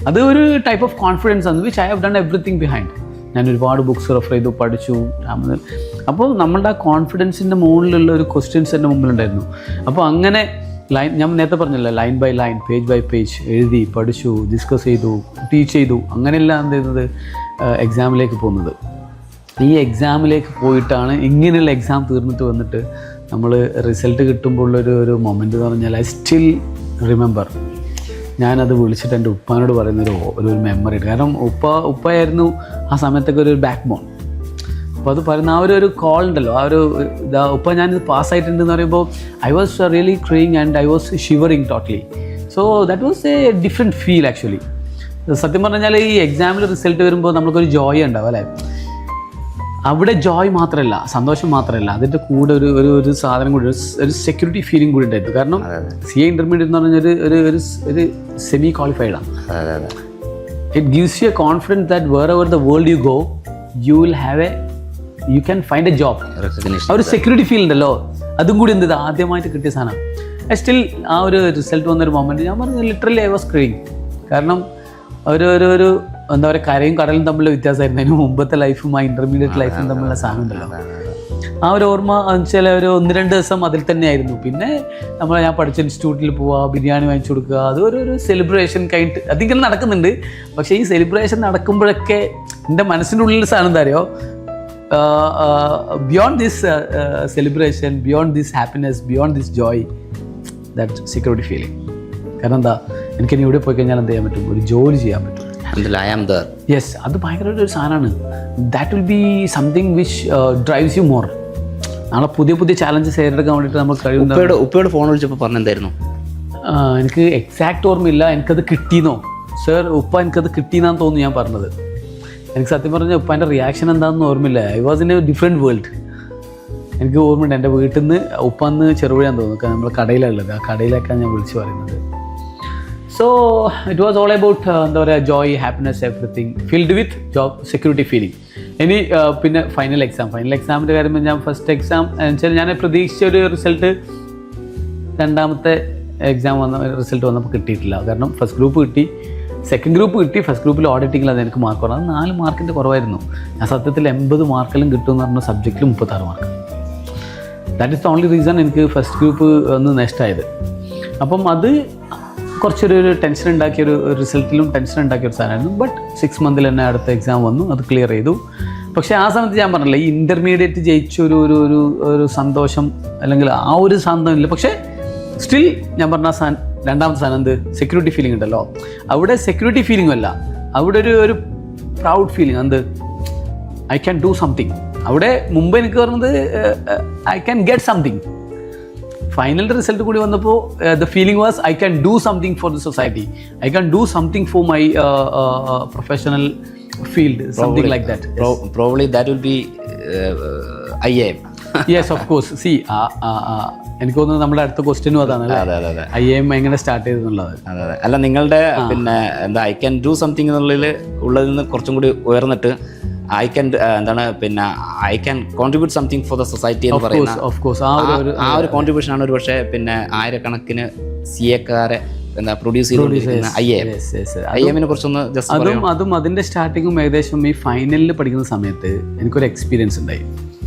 അത് ഒരു ടൈപ്പ് ഓഫ് കോൺഫിഡൻസ് ആണ്, which I have done everything behind. ഞാൻ ഒരുപാട് ബുക്സ് റെഫർ ചെയ്തു, പഠിച്ചു. അപ്പോൾ നമ്മളുടെ ആ കോൺഫിഡൻസിൻ്റെ മുകളിലുള്ള ഒരു ക്വസ്റ്റ്യൻസ് എൻ്റെ മുമ്പിലുണ്ടായിരുന്നു. അപ്പോൾ അങ്ങനെ ഞാൻ നേരത്തെ പറഞ്ഞല്ലോ, line by line, page by page എഴുതി, പഠിച്ചു, ഡിസ്കസ് ചെയ്തു, ടീച്ച് ചെയ്തു. അങ്ങനെയെല്ലാം എന്ത് ചെയ്യുന്നത് എക്സാമിലേക്ക് പോകുന്നത്. ഈ എക്സാമിലേക്ക് പോയിട്ടാണ് ഇങ്ങനെയുള്ള എക്സാം തീർന്നിട്ട് വന്നിട്ട് നമ്മൾ റിസൾട്ട് കിട്ടുമ്പോൾ ഒരു മൊമെൻ്റ് എന്ന് പറഞ്ഞാൽ ഐ സ്റ്റിൽ റിമെമ്പർ. ഞാനത് വിളിച്ചിട്ട് എൻ്റെ ഉപ്പാനോട് പറയുന്നൊരു മെമ്മറി. കാരണം ഉപ്പയായിരുന്നു ആ സമയത്തൊക്കെ ഒരു ബാക്ക് ബോൺ. അപ്പോൾ അത് പറയുന്ന ആ ഒരു കോൾ ഉണ്ടല്ലോ, ആ ഒരു ഉപ്പ ഞാനിത് പാസ്സായിട്ടുണ്ടെന്ന് പറയുമ്പോൾ I was really crying and I was shivering totally. So that was A different feel actually. സത്യം പറഞ്ഞാൽ ഈ എക്സാമിൽ റിസൾട്ട് വരുമ്പോൾ നമുക്കൊരു ജോയ് ഉണ്ടാവും അല്ലേ. അവിടെ ജോയ് മാത്രമല്ല, സന്തോഷം മാത്രമല്ല, അതിൻ്റെ കൂടെ ഒരു സാധനം കൂടി, ഒരു സെക്യൂരിറ്റി ഫീലിംഗ് കൂടി ഉണ്ടായിരുന്നു. കാരണം CA ഇൻ്റർമീഡിയറ്റ് എന്ന് പറഞ്ഞാൽ ഒരു സെമി ക്വാളിഫൈഡാണ്. It gives you a confidence that wherever the world you go you can find a job. ആ ഒരു സെക്യൂരിറ്റി ഫീൽ ഉണ്ടല്ലോ, അതും കൂടി എന്ത് ആദ്യമായിട്ട് കിട്ടിയ സാധനം. സ്റ്റിൽ ആ ഒരു റിസൾട്ട് വന്നൊരു മൊമെൻറ്റ് ഞാൻ പറഞ്ഞു ലിറ്ററലി ഐ വാസ് ക്രൈയിങ്. കാരണം ഒരു എന്താ പറയുക, കരയും കടലും തമ്മിലുള്ള വ്യത്യാസമായിരുന്നു. അതിന് മുമ്പത്തെ ലൈഫും ആ ഇൻ്റർമീഡിയറ്റ് ലൈഫും തമ്മിലുള്ള സാധനം ഉണ്ടല്ലോ. ആ ഒരു ഓർമ്മ വെച്ചാൽ ഒരു 1-2 ദിവസം അതിൽ തന്നെയായിരുന്നു. പിന്നെ ഞാൻ പഠിച്ച ഇൻസ്റ്റിറ്റ്യൂട്ടിൽ പോവുക, ബിരിയാണി വാങ്ങിച്ചു കൊടുക്കുക, അത് ഒരു സെലിബ്രേഷൻ കഴിഞ്ഞിട്ട് അതിങ്ങനെ നടക്കുന്നുണ്ട്. പക്ഷേ ഈ സെലിബ്രേഷൻ നടക്കുമ്പോഴൊക്കെ എൻ്റെ മനസ്സിൻ്റെ ഉള്ളിൽ സാധനം എന്താ അറിയോ, beyond this celebration, beyond this happiness, beyond this Joy, that security feeling. കാരണം എന്താ, എനിക്കിനി ഇവിടെ പോയി കഴിഞ്ഞാൽ എന്ത് ചെയ്യാൻ പറ്റും, ഒരു ജോലി ചെയ്യാൻ പറ്റും. യെസ്, അത് ഭയങ്കര ഒരു സാധനമാണ്. That will be something which drives you more. നാളെ പുതിയ ചാലഞ്ചസ് ഏറ്റെടുക്കാൻ വേണ്ടിയിട്ട് നമ്മൾ കഴിയുന്ന. ഉപ്പയോട് ഫോൺ വിളിച്ചപ്പോൾ പറഞ്ഞെന്തായിരുന്നു? എനിക്ക് എക്സാക്റ്റ് ഓർമ്മയില്ല, എനിക്കത് കിട്ടിയെന്നോ സർ, ഉപ്പ എനിക്കത് കിട്ടിയെന്നാന്ന് തോന്നുന്നു ഞാൻ പറഞ്ഞത്. എനിക്ക് സത്യം പറഞ്ഞാൽ ഉപ്പാൻ്റെ റിയാക്ഷൻ എന്താണെന്ന് ഓർമ്മയില്ല. I was in A different world. എനിക്ക് ഓർമ്മയുണ്ട്, എൻ്റെ വീട്ടിൽ നിന്ന് ഉപ്പാന്ന് ചെറുപുഴയാന്ന് തോന്നുന്നു, നമ്മൾ കടയിലുള്ളത്, ആ കടയിലേക്കാണ് ഞാൻ വിളിച്ച് പറയുന്നത്. So it was all about എന്താ പറയുക, Joy, happiness, everything filled with job security feeling. ഇനി പിന്നെ ഫൈനൽ എക്സാമിൻ്റെ കാര്യം ഞാൻ ഫസ്റ്റ് എക്സാം വെച്ചാൽ ഞാൻ പ്രതീക്ഷിച്ച ഒരു റിസൾട്ട് രണ്ടാമത്തെ എക്സാം റിസൾട്ട് വന്നപ്പോൾ കിട്ടിയിട്ടില്ല. കാരണം ഫസ്റ്റ് ഗ്രൂപ്പ് കിട്ടി, സെക്കൻഡ് ഗ്രൂപ്പ് കിട്ടി. ഫസ്റ്റ് ഗ്രൂപ്പിൽ ഓഡിറ്റിങ്ങിലാണ് എനിക്ക് മാർക്ക് കുറവ്, അത് 4 മാർക്കിൻ്റെ കുറവായിരുന്നു. ഞാൻ സത്യത്തിൽ 80 മാർക്കെല്ലാം കിട്ടുമെന്ന് പറഞ്ഞ സബ്ജക്റ്റിൽ 36 mark. That is the only reason എനിക്ക് ഫസ്റ്റ് ഗ്രൂപ്പ് ഒന്ന് നഷ്ടമായത്. അപ്പം അത് കുറച്ചൊരു ടെൻഷൻ ഉണ്ടാക്കിയൊരു റിസൾട്ടിലും ടെൻഷൻ ഉണ്ടാക്കിയൊരു സാധനമായിരുന്നു. ബട്ട് 6 മന്തിൽ തന്നെ അടുത്ത എക്സാം വന്നു, അത് ക്ലിയർ ചെയ്തു. പക്ഷേ ആ സമയത്ത് ഞാൻ പറഞ്ഞില്ല, ഈ ഇൻ്റർമീഡിയറ്റ് ജയിച്ച ഒരു സന്തോഷം അല്ലെങ്കിൽ ആ ഒരു സാന്തമില്ല. പക്ഷേ സ്റ്റിൽ ഞാൻ പറഞ്ഞ രണ്ടാമത്തെ സാധനം എന്ത്, സെക്യൂരിറ്റി ഫീലിംഗ് ഉണ്ടല്ലോ. അവിടെ സെക്യൂരിറ്റി ഫീലിംഗും അല്ല, അവിടെ ഒരു പ്രൗഡ് ഫീലിംഗ്. എന്ത്, ഐ ക്യാൻ ഡൂ സംതിങ്. അവിടെ മുമ്പ് എനിക്ക് പറഞ്ഞത് I can get something. Final result കൂടി വന്നപ്പോൾ the feeling was I can do something for the society, I can do something for my professional field, something like that. Probably that will be IIM. Yes, of course. See, എനിക്ക് തോന്നുന്നു നമ്മുടെ അടുത്ത ക്വസ്റ്റ്യനും അതാണ്, IIM എങ്ങനെ start ചെയ്തെന്നുള്ളത്. അതെ. അല്ല, നിങ്ങളുടെ പിന്നെ എന്താ ഐ ക്യാൻ ഡു സംതിങ് ഉള്ളതിൽ നിന്ന് കുറച്ചും കൂടി ഉയർന്നിട്ട് ഐ ക്യാൻ എന്താണ് പിന്നെ I can contribute something for the society എന്ന് പറയുന്ന ആ ഒരു കോൺട്രിബ്യൂഷൻ ആണ് ഒരു പക്ഷേ പിന്നെ ആയിരക്കണക്കിന് CA-ക്കാരെ എന്താ പ്രൊഡ്യൂസ് ചെയ്തുകൊണ്ടിരിക്കുന്ന IIM കുറിച്ചൊന്ന് ജസ്റ്റ്. അതും അതിൻ്റെ സ്റ്റാർട്ടിങ്ങും ഏകദേശം ഈ ഫൈനലിൽ പഠിക്കുന്ന സമയത്ത് എനിക്കൊരു എക്സ്പീരിയൻസ് ഉണ്ടായി.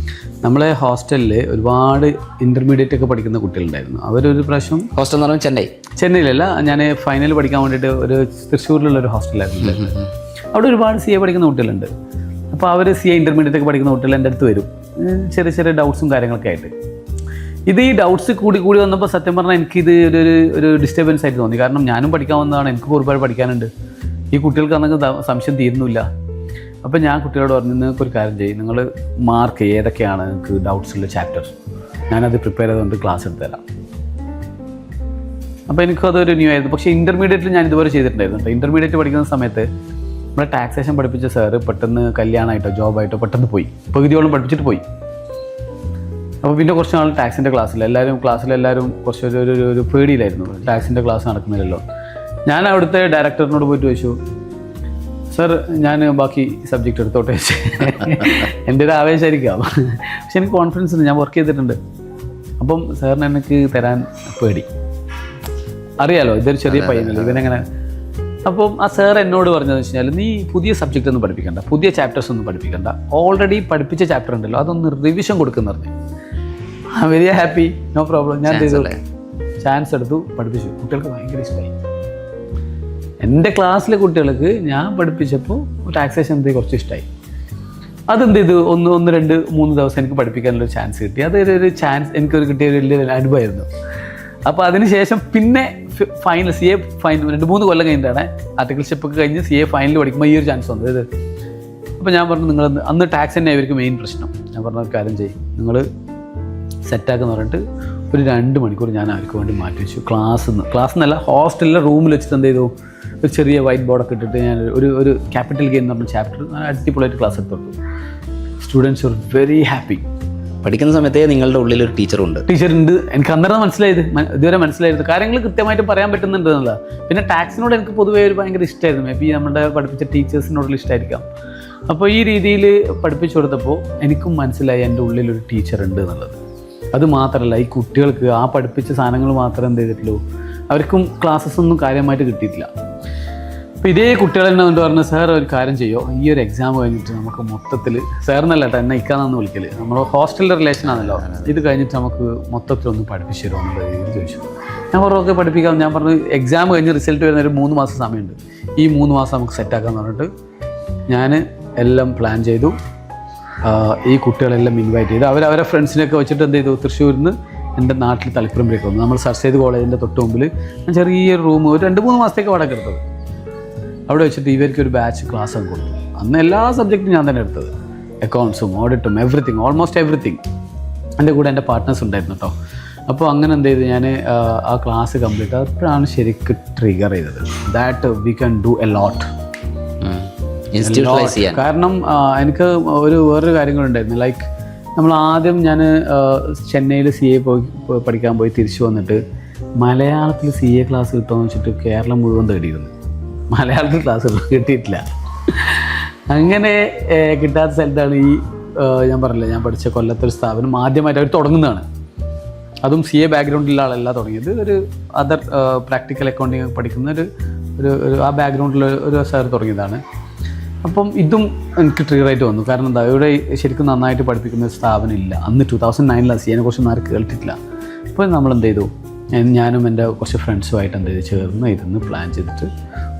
നമ്മളെ ഹോസ്റ്റലിൽ ഒരുപാട് ഇൻ്റർമീഡിയറ്റ് ഒക്കെ പഠിക്കുന്ന കുട്ടികളുണ്ടായിരുന്നു. അവരൊരു പ്രാവശ്യം, ഹോസ്റ്റൽ എന്ന് പറഞ്ഞാൽ ചെന്നൈയിലല്ല, ഞാൻ ഫൈനൽ പഠിക്കാൻ വേണ്ടിയിട്ട് ഒരു തൃശ്ശൂരിലുള്ളൊരു ഹോസ്റ്റലായിരുന്നു. അവിടെ ഒരുപാട് CA പഠിക്കുന്ന കുട്ടികളുണ്ട്. അപ്പോൾ അവർ CA ഇൻ്റർമീഡിയറ്റ് ഒക്കെ പഠിക്കുന്ന കുട്ടികൾ എൻ്റെ അടുത്ത് വരും, ചെറിയ ചെറിയ ഡൗട്ട്സും കാര്യങ്ങളൊക്കെ ആയിട്ട്. ഈ ഡൗട്ട്സ് കൂടി വന്നപ്പോൾ സത്യം പറഞ്ഞാൽ എനിക്കിത് ഒരു ഡിസ്റ്റർബൻസ് ആയിട്ട് തോന്നി. കാരണം ഞാനും പഠിക്കാൻ വന്നതാണ്, എനിക്ക് ഒരുപാട് പഠിക്കാനുണ്ട്, ഈ കുട്ടികൾക്ക് അന്നൊക്കെ സംശയം തീരുന്നില്ല. അപ്പോൾ ഞാൻ കുട്ടികളോട് പറഞ്ഞു, നിങ്ങൾക്ക് ഒരു കാര്യം ചെയ്യും, നിങ്ങൾ മാർക്ക് ഏതൊക്കെയാണ് നിങ്ങൾക്ക് ഡൗട്ട്സ് ഉള്ള ചാപ്റ്റേഴ്സ്, ഞാനത് പ്രിപ്പയർ ചെയ്തുകൊണ്ട് ക്ലാസ് എടുത്ത് തരാം. അപ്പോൾ എനിക്കതൊരു ന്യൂ ആയിരുന്നു. പക്ഷേ ഇൻ്റർമീഡിയറ്റിൽ ഞാൻ ഇതുപോലെ ചെയ്തിട്ടുണ്ടായിരുന്നു. ഇൻ്റർമീഡിയറ്റ് പഠിക്കുന്ന സമയത്ത് നമ്മുടെ ടാക്സേഷൻ പഠിപ്പിച്ച സാറ് പെട്ടെന്ന് കല്യാണമായിട്ടോ ജോബായിട്ടോ പെട്ടെന്ന് പോയി, പകുതിയോളം പഠിപ്പിച്ചിട്ട് പോയി. അപ്പോൾ പിന്നെ കുറച്ച് നാൾ ടാക്സിൻ്റെ ക്ലാസ്സിലെല്ലാവരും കുറച്ച് ഒരു പേടിയിലായിരുന്നു, ടാക്സിൻ്റെ ക്ലാസ് നടക്കുന്നില്ലല്ലോ. ഞാൻ അവിടുത്തെ ഡയറക്ടറിനോട് പോയിട്ട് ചോദിച്ചു, സർ ഞാൻ ബാക്കി സബ്ജക്റ്റ് എടുത്തോട്ടെ വെച്ച്. എൻ്റെ ഒരു ആവേശമായിരിക്കാം, പക്ഷെ എനിക്ക് കോൺഫിഡൻസ് ഉണ്ട്, ഞാൻ വർക്ക് ചെയ്തിട്ടുണ്ട്. അപ്പം സാറിന് എനിക്ക് തരാൻ പേടി, അറിയാലോ ഇതൊരു ചെറിയ പയ്യനല്ലേ ഇവനെങ്ങനെ. അപ്പം ആ സാർ എന്നോട് പറഞ്ഞതെന്ന് വെച്ച് കഴിഞ്ഞാൽ, നീ പുതിയ സബ്ജക്റ്റ് ഒന്നും പഠിപ്പിക്കണ്ട, പുതിയ ചാപ്റ്റേഴ്സ് ഒന്നും പഠിപ്പിക്കണ്ട, ഓൾറെഡി പഠിപ്പിച്ച ചാപ്റ്റർ ഉണ്ടല്ലോ അതൊന്ന് റിവിഷൻ കൊടുക്കുന്ന പറഞ്ഞു. Very happy, no problem. ഞാൻ ചാൻസ് എടുത്തു, പഠിപ്പിച്ചു. കുട്ടികൾക്ക് ഭയങ്കര ഇഷ്ടമായി. എൻ്റെ ക്ലാസ്സിലെ കുട്ടികൾക്ക് ഞാൻ പഠിപ്പിച്ചപ്പോൾ ടാക്സേഷൻ എന്ത് കുറച്ച് ഇഷ്ടമായി. അതെന്ത് ചെയ്തു, 1, 2, 3 ദിവസം എനിക്ക് പഠിപ്പിക്കാനുള്ളൊരു ചാൻസ് കിട്ടി. അതൊരു ചാൻസ് എനിക്കൊരു കിട്ടിയ വലിയൊരു അനുഭവമായിരുന്നു. അപ്പോൾ അതിനുശേഷം പിന്നെ ഫൈനൽ CA ഫൈനൽ 2-3 കൊല്ലം കഴിഞ്ഞിട്ടാണ് ആർട്ടിക്കിൾഷിപ്പ് ഒക്കെ കഴിഞ്ഞ് CA ഫൈനൽ പഠിക്കുമ്പോൾ ഈ ഒരു ചാൻസ് വന്നത്. അപ്പോൾ ഞാൻ പറഞ്ഞു, നിങ്ങൾ അന്ന് ടാക്സ് തന്നെ ആയിരിക്കും മെയിൻ പ്രശ്നം. ഞാൻ പറഞ്ഞ ഒരു കാര്യം ചെയ്യും, നിങ്ങൾ സെറ്റാക്കെന്ന് പറഞ്ഞിട്ട് ഒരു 2 മണിക്കൂർ ഞാൻ അവർക്ക് വേണ്ടി മാറ്റി വെച്ചു. ക്ലാസ് എന്നല്ല, ഹോസ്റ്റലിലെ റൂമിൽ വെച്ചിട്ട് എന്ത് ചെയ്തു, ഒരു ചെറിയ വൈറ്റ് ബോർഡൊക്കെ ഇട്ടിട്ട് ഞാൻ ഒരു ക്യാപിറ്റൽ ഗെയിൻ എന്ന് പറഞ്ഞ ചാപ്റ്റർ അടിപൊളിയായിട്ട് ക്ലാസ് എടുത്തു. Students are very happy. പഠിക്കുന്ന സമയത്തേ നിങ്ങളുടെ ഉള്ളിലൊരു ടീച്ചറുണ്ട്. എനിക്ക് അന്നേരം മനസ്സിലായത്, ഇതുവരെ മനസ്സിലായിരുന്നു, കാര്യങ്ങൾ കൃത്യമായിട്ട് പറയാൻ പറ്റുന്നുണ്ട് എന്നുള്ള. പിന്നെ ടാക്സിനോട് എനിക്ക് പൊതുവേ ഒരു ഭയങ്കര ഇഷ്ടമായിരുന്നു. മേ ബി നമ്മുടെ പഠിപ്പിച്ച ടീച്ചേഴ്സിനോടുള്ള ഇഷ്ടമായിരിക്കാം. അപ്പോൾ ഈ രീതിയിൽ പഠിപ്പിച്ചു കൊടുത്തപ്പോൾ എനിക്കും മനസ്സിലായി എൻ്റെ ഉള്ളിലൊരു ടീച്ചറുണ്ട് എന്നുള്ളത്. അത് മാത്രമല്ല, ഈ കുട്ടികൾക്ക് ആ പഠിപ്പിച്ച സാധനങ്ങൾ മാത്രമേ എന്ത് ചെയ്തിട്ടുള്ളൂ, അവർക്കും ക്ലാസ്സസ് ഒന്നും കാര്യമായിട്ട് കിട്ടിയിട്ടില്ല. അപ്പോൾ ഇതേ കുട്ടികൾ തന്നെ എന്നിട്ട് പറഞ്ഞു, സാർ ഒരു കാര്യം ചെയ്യുമോ, ഈ ഒരു എക്സാം കഴിഞ്ഞിട്ട് നമുക്ക് മൊത്തത്തിൽ, സാറിനല്ല കേട്ടോ എന്നെ ഇക്കാന്നാന്ന് വിളിക്കൽ, നമ്മൾ ഹോസ്റ്റലിൻ്റെ റിലേഷൻ ആണല്ലോ, ഇത് കഴിഞ്ഞിട്ട് നമുക്ക് മൊത്തത്തിലൊന്ന് പഠിപ്പിച്ചു തരുമോ എന്നുള്ള രീതിയിൽ ചോദിച്ചു. ഞാൻ പറഞ്ഞു ഓക്കെ പഠിപ്പിക്കാം. ഞാൻ പറഞ്ഞു എക്സാം കഴിഞ്ഞ് റിസൾട്ട് വരുന്ന ഒരു 3 മാസം സമയമുണ്ട്, ഈ 3 മാസം നമുക്ക് സെറ്റാക്കാമെന്ന് പറഞ്ഞിട്ട് ഞാൻ എല്ലാം പ്ലാൻ ചെയ്തു. ഈ കുട്ടികളെല്ലാം ഇൻവൈറ്റ് ചെയ്തു. അവരെ ഫ്രണ്ട്സിനെയൊക്കെ വെച്ചിട്ട് എന്ത് ചെയ്തു, തൃശ്ശൂരിൽ നിന്ന് എൻ്റെ നാട്ടിൽ തളിപ്പറമ്പിലേക്ക് വന്നു. നമ്മൾ സർ സെയ്ദ് കോളേജിൻ്റെ തൊട്ട് മുമ്പിൽ ഞാൻ ചെറിയൊരു റൂം ഒരു 2-3 മാസത്തേക്ക് വാടക എടുത്തത്. അവിടെ വെച്ചിട്ട് ഇവർക്കൊരു ബാച്ച് ക്ലാസ് ഒക്കെ കൊടുത്തു. അന്ന് എല്ലാ സബ്ജക്റ്റും ഞാൻ തന്നെ എടുത്തത്, അക്കൗണ്ട്സും ഓഡിറ്റും എവറിത്തിങ്, ഓൾമോസ്റ്റ് എവറിത്തിങ്. എൻ്റെ കൂടെ എൻ്റെ പാർട്ട്നേഴ്സ് ഉണ്ടായിരുന്നു കേട്ടോ. അപ്പോൾ അങ്ങനെ എന്ത് ചെയ്തു, ഞാൻ ആ ക്ലാസ് കംപ്ലീറ്റ് അപ്പോഴാണ് ശരിക്കും ട്രിഗർ ചെയ്തത്, that we can do a lot. കാരണം എനിക്ക് വേറൊരു കാര്യങ്ങളുണ്ടായിരുന്നു. ലൈക്ക് നമ്മൾ ആദ്യം ഞാൻ ചെന്നൈയിൽ CA പഠിക്കാൻ പോയി തിരിച്ചു വന്നിട്ട് മലയാളത്തിൽ CA ക്ലാസ് കിട്ടുമെന്ന് വെച്ചിട്ട് കേരളം മുഴുവൻ തേടിയിരുന്നു. മലയാളത്തിൽ ക്ലാസ് കിട്ടിയിട്ടില്ല. അങ്ങനെ കിട്ടാത്ത സ്ഥലത്താണ് ഈ ഞാൻ പറഞ്ഞില്ല, ഞാൻ പഠിച്ച കൊല്ലത്തൊരു സ്ഥാപനം ആദ്യമായിട്ട് അവർ തുടങ്ങുന്നതാണ്. അതും CA ബാക്ക്ഗ്രൗണ്ടിലുള്ള ആളല്ല തുടങ്ങിയത്, ഒരു അതർ പ്രാക്ടിക്കൽ അക്കൗണ്ടിങ് പഠിക്കുന്ന ഒരു ആ ബാക്ക്ഗ്രൗണ്ടിൽ ഒരു സാർ തുടങ്ങിയതാണ്. അപ്പം ഇതും എനിക്ക് ട്രിഗറായിട്ട് വന്നു. കാരണം എന്താ, ഇവിടെ ശരിക്കും നന്നായിട്ട് പഠിപ്പിക്കുന്ന ഒരു സ്ഥാപനം ഇല്ല. അന്ന് 2009 CAനെ കുറിച്ച് ആരും കേട്ടിട്ടില്ല. അപ്പോൾ നമ്മൾ എന്ത് ചെയ്തു, ഞാനും എൻ്റെ കുറച്ച് ഫ്രണ്ട്സുമായിട്ട് എന്ത് ചെയ്ത് ചേർന്ന് ഇരുന്ന് പ്ലാൻ ചെയ്തിട്ട്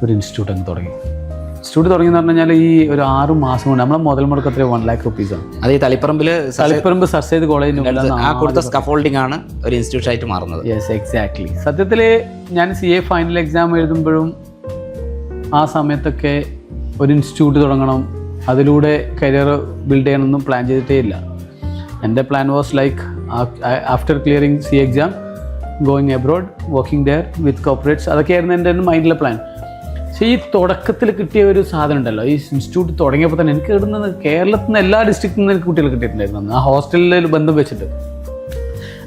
ഒരു ഇൻസ്റ്റിറ്റ്യൂട്ട് അങ്ങ് തുടങ്ങി. ഇൻസ്റ്റിറ്റ്യൂട്ട് തുടങ്ങിയെന്ന് പറഞ്ഞു കഴിഞ്ഞാൽ ഈ ഒരു 6 മാസം കൊണ്ട് നമ്മളെ മുതൽ മുടക്ക് എത്രയോ 1 lakh rupees ആണ്. അത് ഈ തളിപ്പറമ്പിൽ സർ സെയ്ദ് കോളേജിൻ്റെ ആ കൊടുത്ത സ്കഫോൾഡിംഗ് ആണ് ഒരു ഇൻസ്റ്റിറ്റ്യൂട്ട് ആയിട്ട് മാറുന്നത്. Yes, exactly. സത്യത്തിൽ ഞാൻ CA ഫൈനൽ എക്സാം എഴുതുമ്പോഴും ആ സമയത്തൊക്കെ ഒരു ഇൻസ്റ്റിറ്റ്യൂട്ട് തുടങ്ങണം, അതിലൂടെ കരിയർ ബിൽഡ് ചെയ്യണമെന്നും പ്ലാൻ ചെയ്തിട്ടേ ഇല്ല. എൻ്റെ plan was like after clearing CA exam going abroad, working there with corporates, അതൊക്കെയായിരുന്നു എൻ്റെ മൈൻഡിലെ പ്ലാൻ. പക്ഷേ ഈ തുടക്കത്തിൽ കിട്ടിയ ഒരു സാധനം ഉണ്ടല്ലോ, ഈ ഇൻസ്റ്റിറ്റ്യൂട്ട് തുടങ്ങിയപ്പോൾ തന്നെ എനിക്ക് ഇടുന്നത് കേരളത്തിൽ നിന്ന് എല്ലാ ഡിസ്ട്രിക്റ്റിൽ നിന്ന് എനിക്ക് കുട്ടികൾ കിട്ടിയിട്ടുണ്ടായിരുന്നു. ആ ഹോസ്റ്റലിൽ ബന്ധം വെച്ചിട്ട്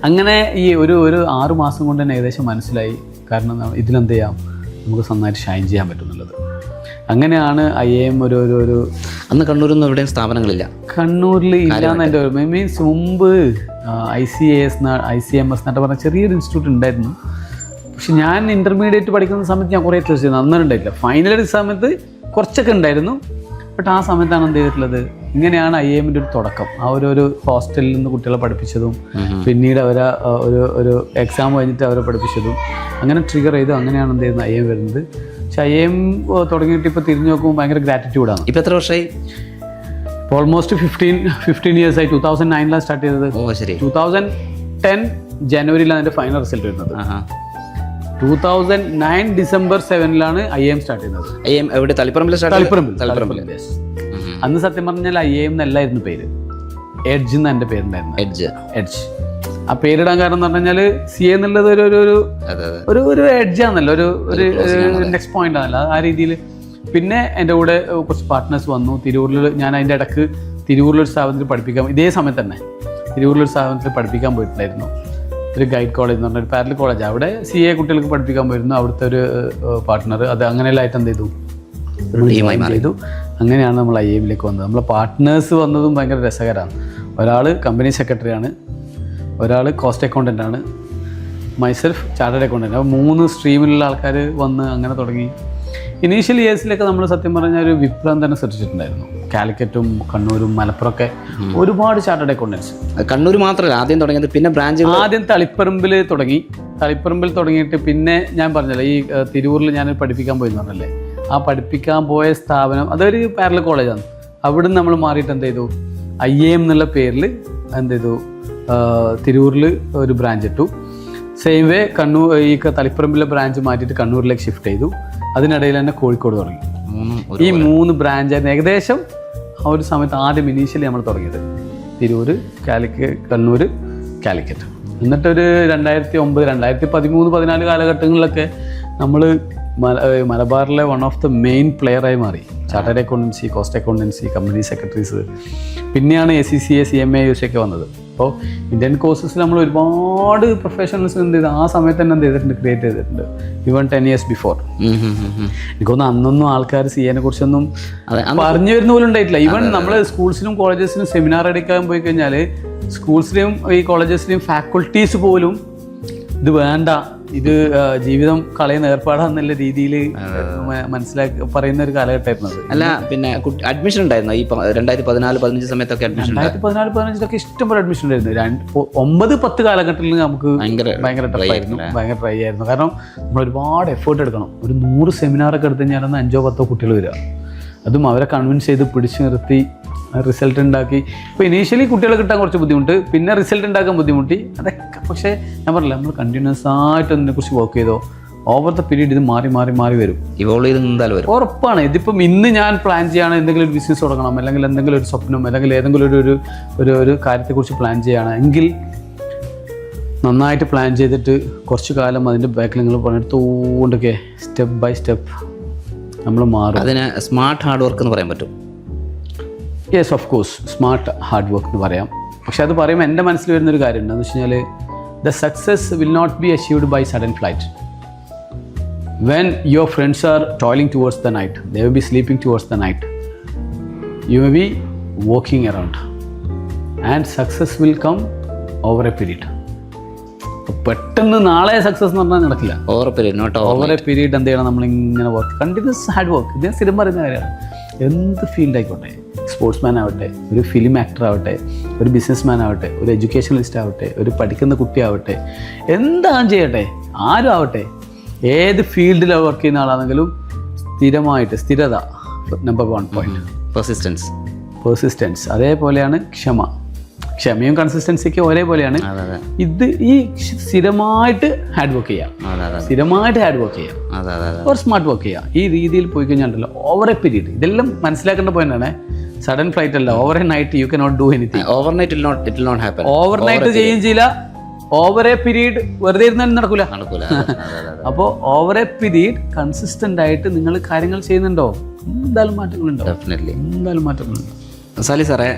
അങ്ങനെ ഈ ഒരു 6 മാസം കൊണ്ട് തന്നെ ഏകദേശം മനസ്സിലായി. കാരണം ഇതിലെന്ത് ചെയ്യാം, നമുക്ക് നന്നായിട്ട് ഷൈൻ ചെയ്യാൻ പറ്റുന്നുള്ളത്. അങ്ങനെയാണ് IIM ഒരു അന്ന് കണ്ണൂരൊന്നും എവിടെയും സ്ഥാപനങ്ങളില്ല. കണ്ണൂരിൽ ഇല്ലാന്ന് എൻ്റെ ഓർമ്മ. മീൻസ് മുമ്പ് ICAS ICMS എന്നൊക്കെ പറഞ്ഞ ചെറിയൊരു ഇൻസ്റ്റിറ്റ്യൂട്ട് ഉണ്ടായിരുന്നു. പക്ഷെ ഞാൻ ഇൻ്റർമീഡിയറ്റ് പഠിക്കുന്ന സമയത്ത് ഞാൻ കുറേ തീർച്ചയായും അന്നേരം ഉണ്ടായിട്ടില്ല. ഫൈനൽ സമയത്ത് കുറച്ചൊക്കെ ഉണ്ടായിരുന്നു. ബട്ട് ആ സമയത്താണ് എന്ത് ചെയ്തിട്ടുള്ളത്, ഇങ്ങനെയാണ് IIMൻ്റെ ഒരു തുടക്കം. ആ ഒരു ഹോസ്റ്റലിൽ നിന്ന് കുട്ടികളെ പഠിപ്പിച്ചതും പിന്നീട് അവരെ ഒരു എക്സാം കഴിഞ്ഞിട്ട് അവരെ പഠിപ്പിച്ചതും അങ്ങനെ ട്രിഗർ ചെയ്തു. അങ്ങനെയാണ് എന്ത് ചെയ്യുന്നത് IIM വരുന്നത്. പക്ഷെ IIM തുടങ്ങിയിട്ട് ഇപ്പോൾ തിരിഞ്ഞു നോക്കുമ്പോൾ ഭയങ്കര ഗ്രാറ്റിറ്റ്യൂഡാണ്. ഇപ്പം എത്ര വർഷമായി? ഓൾമോസ്റ്റ് 15 years ആയി. 2009 സ്റ്റാർട്ട് ചെയ്തത്. 2010 ജനുവരിയിലാണ് അതിൻ്റെ ഫൈനൽ റിസൾട്ട് വരുന്നത്. 2009 December 7 IIM സ്റ്റാർട്ട് ചെയ്യുന്നത്. IIM എവിടെ? തളിപ്പറമ്പിൽ. അന്ന് സത്യം പറഞ്ഞാൽ IIM എന്നല്ലായിരുന്നു പേര്, എഡ്ജ് എന്ന് എൻ്റെ പേരുണ്ടായിരുന്നു. എഡ്ജ് ആ പേരിടാൻ കാരണം എന്ന് പറഞ്ഞു കഴിഞ്ഞാൽ CA എന്നുള്ളത് ഒരു എഡ്ജാണല്ലോ, ഒരു നെക്സ്റ്റ് പോയിന്റ് ആണല്ലോ, ആ രീതിയിൽ. പിന്നെ എൻ്റെ കൂടെ കുറച്ച് പാർട്ട്നേഴ്സ് വന്നു. തിരൂരിൽ ഞാൻ അതിൻ്റെ ഇടയ്ക്ക് തിരൂരിലൊരു സ്ഥാപനത്തിൽ പഠിപ്പിക്കാൻ, ഇതേ സമയത്ത് തന്നെ തിരൂരിലൊരു സ്ഥാപനത്തിൽ പഠിപ്പിക്കാൻ പോയിട്ടുണ്ടായിരുന്നു. ഒരു ഗൈഡ് കോളേജ് എന്ന് പറഞ്ഞ ഒരു പാരലൽ കോളേജ്, അവിടെ CA കുട്ടികൾക്ക് പഠിപ്പിക്കാൻ പോയിരുന്നു. അവിടുത്തെ ഒരു പാർട്ട്ണർ, അത് അങ്ങനെയെല്ലാമായിട്ട് എന്ത് ചെയ്തു. അങ്ങനെയാണ് നമ്മൾ IIMലേക്ക് വന്നത്. നമ്മളെ പാർട്ട്നേഴ്സ് വന്നതും ഭയങ്കര രസകരമാണ്. ഒരാൾ കമ്പനി സെക്രട്ടറിയാണ്, ഒരാൾ കോസ്റ്റ് അക്കൗണ്ടൻ്റ് ആണ്, മൈസെൽഫ് ചാർട്ടേഡ് അക്കൗണ്ടൻ്റ്. അപ്പോൾ 3 സ്ട്രീമിലുള്ള ആൾക്കാർ വന്ന് അങ്ങനെ തുടങ്ങി. ഇനീഷ്യൽ ഇയേഴ്സിലൊക്കെ നമ്മൾ സത്യം പറഞ്ഞാൽ ഒരു വിപ്ലവം തന്നെ സൃഷ്ടിച്ചിട്ടുണ്ടായിരുന്നു. കാലിക്കറ്റും കണ്ണൂരും മലപ്പുറമൊക്കെ ഒരുപാട് ചാർട്ടേഡ് അക്കൗണ്ടൻസ്. കണ്ണൂർ മാത്രമല്ല ആദ്യം തുടങ്ങിയത്, പിന്നെ ബ്രാഞ്ച് ആദ്യം തളിപ്പറമ്പിൽ തുടങ്ങിയിട്ട് പിന്നെ ഞാൻ പറഞ്ഞല്ലോ ഈ തിരൂരിൽ ഞാൻ പഠിപ്പിക്കാൻ പോയി എന്ന് പറഞ്ഞല്ലേ, ആ പഠിപ്പിക്കാൻ പോയ സ്ഥാപനം അതൊരു പാരലൽ കോളേജാണ്. അവിടെ നിന്ന് നമ്മൾ മാറിയിട്ട് എന്ത് ചെയ്തു, IIM എന്നുള്ള പേരിൽ എന്ത് ചെയ്തു, തിരൂരിൽ ഒരു ബ്രാഞ്ച് ഇട്ടു. സെയിം വേ കണ്ണൂർ ഈ തളിപ്പറമ്പിലെ ബ്രാഞ്ച് മാറ്റിയിട്ട് കണ്ണൂരിലേക്ക് ഷിഫ്റ്റ് ചെയ്തു. അതിനിടയിൽ തന്നെ കോഴിക്കോട് തുടങ്ങി. ഈ 3 ബ്രാഞ്ചായിരുന്നു ഏകദേശം ആ ഒരു സമയത്ത്. ആദ്യം ഇനീഷ്യലി നമ്മൾ തുടങ്ങിയത് തിരൂർ, കണ്ണൂർ, കാലിക്കറ്റ്. എന്നിട്ടൊരു 2009, 2013, 2014 കാലഘട്ടങ്ങളിലൊക്കെ നമ്മൾ മലബാറിലെ വൺ ഓഫ് ദ മെയിൻ പ്ലെയറായി മാറി. Chartered accountancy, cost accountancy, company secretaries, പിന്നെയാണ് ACCA, CMA, UC ഒക്കെ വന്നത്. അപ്പോൾ ഇന്ത്യൻ കോഴ്സസിൽ നമ്മൾ ഒരുപാട് പ്രൊഫഷണൽസ് എന്ത് ചെയ്ത് ആ സമയത്ത് തന്നെ എന്ത് ചെയ്തിട്ടുണ്ട്, ക്രിയേറ്റ് ചെയ്തിട്ടുണ്ട്. Even 10 years before. എനിക്കൊന്നും അന്നൊന്നും ആൾക്കാർ CA കുറിച്ചൊന്നും പറഞ്ഞു വരുന്ന പോലും ഉണ്ടായിട്ടില്ല. ഈവൻ നമ്മൾ സ്കൂൾസിലും കോളേജസിലും സെമിനാർ എടുക്കാൻ പോയി കഴിഞ്ഞാൽ സ്കൂൾസിലെയും ഈ കോളേജസിലെയും ഫാക്കൾട്ടീസ് പോലും ഇത് വേണ്ട, ഇത് ജീവിതം കളയുന്ന ഏർപ്പാടാന്നുള്ള രീതിയിൽ മനസ്സിലാക്കി പറയുന്ന ഒരു കാലഘട്ടമായിരുന്നു അത്. അല്ല, പിന്നെ അഡ്മിഷൻ ഉണ്ടായിരുന്നു ഈ 2014-15 സമയത്തൊക്കെ? 2014-15 ഇഷ്ടംപോലെ അഡ്മിഷൻ ഉണ്ടായിരുന്നു. 9-10 കാലഘട്ടത്തിൽ നമുക്ക് ഭയങ്കര ടഫായിരുന്നു, ഭയങ്കര ട്രൈ ആയിരുന്നു. കാരണം നമ്മൾ ഒരുപാട് എഫേർട്ട് എടുക്കണം. ഒരു 100 സെമിനാറൊക്കെ എടുത്ത് കഴിഞ്ഞാൽ 5-10 കുട്ടികൾ വരിക, അതും അവരെ കൺവിൻസ് ചെയ്ത് പിടിച്ചു നിർത്തി റിസൾട്ട് ഉണ്ടാക്കി. ഇപ്പോൾ ഇനീഷ്യലി കുട്ടികളെ കിട്ടാൻ കുറച്ച് ബുദ്ധിമുട്ട്, പിന്നെ റിസൾട്ട് ഉണ്ടാക്കാൻ ബുദ്ധിമുട്ടി. അതൊക്കെ പക്ഷേ ഞാൻ പറഞ്ഞില്ല, നമ്മൾ കണ്ടിന്യൂസ് ആയിട്ട് അതിനെക്കുറിച്ച് വർക്ക് ചെയ്തോ ഓവർ ദ പീരീഡ് ഇത് മാറി വരും, ഇവോൾവ് ചെയ്ത് എന്തായാലും വരും, ഉറപ്പാണ്. ഇതിപ്പം ഇന്ന് ഞാൻ പ്ലാൻ ചെയ്യുകയാണ് എന്തെങ്കിലും ഒരു ബിസിനസ് തുടങ്ങണം, അല്ലെങ്കിൽ എന്തെങ്കിലും ഒരു സ്വപ്നം, അല്ലെങ്കിൽ ഏതെങ്കിലും ഒരു കാര്യത്തെക്കുറിച്ച് പ്ലാൻ ചെയ്യുകയാണ് എങ്കിൽ നന്നായിട്ട് പ്ലാൻ ചെയ്തിട്ട് കുറച്ച് കാലം അതിൻ്റെ ബാക്കിൽ നിങ്ങൾ പണിയെടുത്തുകൊണ്ടൊക്കെ സ്റ്റെപ്പ് ബൈ സ്റ്റെപ്പ് നമ്മൾ മാറും. അതിന് സ്മാർട്ട് ഹാർഡ് വർക്ക് എന്ന് പറയാൻ പറ്റും. Yes, of course smart hard work എന്ന് പറയാം. പക്ഷെ അത് പറയുമ്പോൾ എൻ്റെ മനസ്സിൽ വരുന്നൊരു കാര്യം എന്താണെന്ന് വെച്ച് കഴിഞ്ഞാൽ, the success will not be achieved by sudden flight. When your friends are toiling towards the night, they will be sleeping towards the night, you may be walking around and success will come over a period. പെട്ടെന്ന് നാളെ success എന്ന് പറഞ്ഞാൽ നടക്കില്ല. Over a period എന്ത് ചെയ്യണം, നമ്മളിങ്ങനെ work, continuous hard work. ഇത് ഞാൻ സ്ഥിരം പറയുന്ന കാര്യമാണ്. എന്ത് ഫീൽഡ് ആയിക്കോട്ടെ, സ്പോർട്സ്മാൻ ആവട്ടെ, ഒരു ഫിലിം ആക്ടർ ആവട്ടെ, ഒരു ബിസിനസ്മാൻ ആവട്ടെ, ഒരു എഡ്യൂക്കേഷണലിസ്റ്റ് ആവട്ടെ, ഒരു പഠിക്കുന്ന കുട്ടിയാവട്ടെ, എന്താണെന്ന് ചെയ്യട്ടെ, ആരും ആവട്ടെ, ഏത് ഫീൽഡിൽ വർക്ക് ചെയ്യുന്ന ആളാണെങ്കിലും സ്ഥിരത നമ്പർ 1 പോയിന്റ്. പെർസിസ്റ്റൻസ് അതേപോലെയാണ് ക്ഷമയും കൺസിസ്റ്റൻസിക്ക് ഒരേപോലെയാണ്. ഇത് ഈ സ്ഥിരമായിട്ട് ഹാർഡ് വർക്ക് ചെയ്യാം, ഒരു സ്മാർട്ട് വർക്ക് ചെയ്യാം. ഈ രീതിയിൽ പോയി കഴിഞ്ഞാൽ ഓവർ എ പീരീഡ്, ഇതെല്ലാം മനസ്സിലാക്കേണ്ട പോയിന്റാണ്. സഡൻ ഫ്ലൈറ്റ് അല്ല, over A night you cannot do anything. Overnight ചെയ്യുകയും ചെയ്യില്ല, ഓവർ എ പീരീഡ് വെറുതെ ഇരുന്നാലും നടക്കൂല. അപ്പോൾ ഓവർ എ പീരീഡ് കൺസിസ്റ്റന്റ് ആയിട്ട് നിങ്ങൾ കാര്യങ്ങൾ ചെയ്യുന്നുണ്ടോ, എന്തായാലും മാറ്റങ്ങളുണ്ടോ. സാലി സാറേ,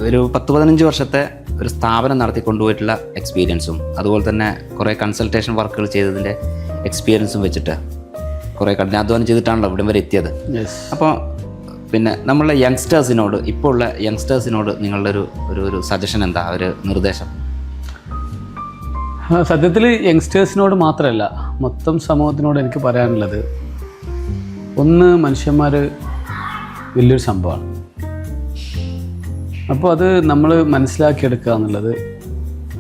ഒരു 10-15 വർഷത്തെ ഒരു സ്ഥാപനം നടത്തിക്കൊണ്ടുപോയിട്ടുള്ള എക്സ്പീരിയൻസും അതുപോലെ തന്നെ കുറേ കൺസൾട്ടേഷൻ വർക്കുകൾ ചെയ്തതിൻ്റെ എക്സ്പീരിയൻസും വെച്ചിട്ട് കുറേ കഠിനാധ്വാനം ചെയ്തിട്ടാണല്ലോ ഇവിടം വരെ എത്തിയത്. അപ്പോൾ പിന്നെ നമ്മളുടെ യങ്സ്റ്റേഴ്സിനോട്, ഇപ്പോൾ ഉള്ള യങ്സ്റ്റേഴ്സിനോട് നിങ്ങളുടെ ഒരു സജഷൻ എന്താ, ഒരു നിർദ്ദേശം? സത്യത്തിൽ യങ്സ്റ്റേഴ്സിനോട് മാത്രമല്ല, മൊത്തം സമൂഹത്തിനോട് എനിക്ക് പറയാനുള്ളത്, ഒന്ന്, മനുഷ്യന്മാർ വലിയൊരു സംഭവമാണ്. അപ്പോൾ അത് നമ്മൾ മനസ്സിലാക്കിയെടുക്കുക എന്നുള്ളത്,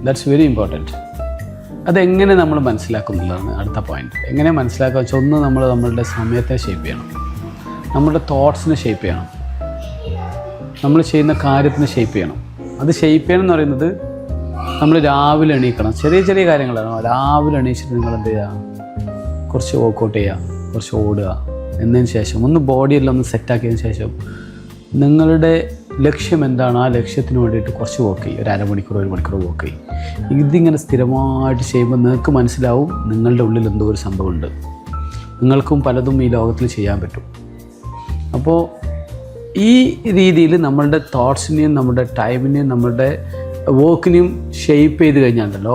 ദാറ്റ്സ് വെരി ഇമ്പോർട്ടൻറ്റ്. അതെങ്ങനെ നമ്മൾ മനസ്സിലാക്കുന്നുള്ളതാണ് അടുത്ത പോയിന്റ്. എങ്ങനെ മനസ്സിലാക്കുക വെച്ചാൽ, ഒന്ന്, നമ്മൾ നമ്മളുടെ സമയത്തെ ഷേപ്പ് ചെയ്യണം, നമ്മുടെ തോട്ട്സിനെ ഷേപ്പ് ചെയ്യണം, നമ്മൾ ചെയ്യുന്ന കാര്യത്തിന് ഷേപ്പ് ചെയ്യണം. അത് ഷേപ്പ് ചെയ്യണം എന്ന് പറയുന്നത്, നമ്മൾ രാവിലെ എണീക്കണം, ചെറിയ കാര്യങ്ങളാണ്. രാവിലെ എണീച്ചിട്ട് നിങ്ങൾ എന്ത് ചെയ്യുക, കുറച്ച് വർക്കൗട്ട് ചെയ്യുക, കുറച്ച് ഓടുക. എന്നതിന് ശേഷം ഒന്ന് ബോഡിയെല്ലാം ഒന്ന് സെറ്റാക്കിയതിന് ശേഷം നിങ്ങളുടെ ലക്ഷ്യം എന്താണ്, ആ ലക്ഷ്യത്തിന് വേണ്ടിയിട്ട് കുറച്ച് വർക്ക് ചെയ്യും. ഒരു അരമണിക്കൂർ 1 മണിക്കൂർ വർക്ക് ചെയ്യും. ഇതിങ്ങനെ സ്ഥിരമായിട്ട് ചെയ്യുമ്പോൾ നിങ്ങൾക്ക് മനസ്സിലാവും നിങ്ങളുടെ ഉള്ളിൽ എന്തോ ഒരു സംഭവമുണ്ട്, നിങ്ങൾക്കും പലതും ഈ ലോകത്തിൽ ചെയ്യാൻ പറ്റും. അപ്പോൾ ഈ രീതിയിൽ നമ്മളുടെ തോട്ട്സിനെയും നമ്മുടെ ടൈമിനെയും നമ്മുടെ വർക്കിനെയും ഷേപ്പ് ചെയ്ത് കഴിഞ്ഞാണ്ടല്ലോ,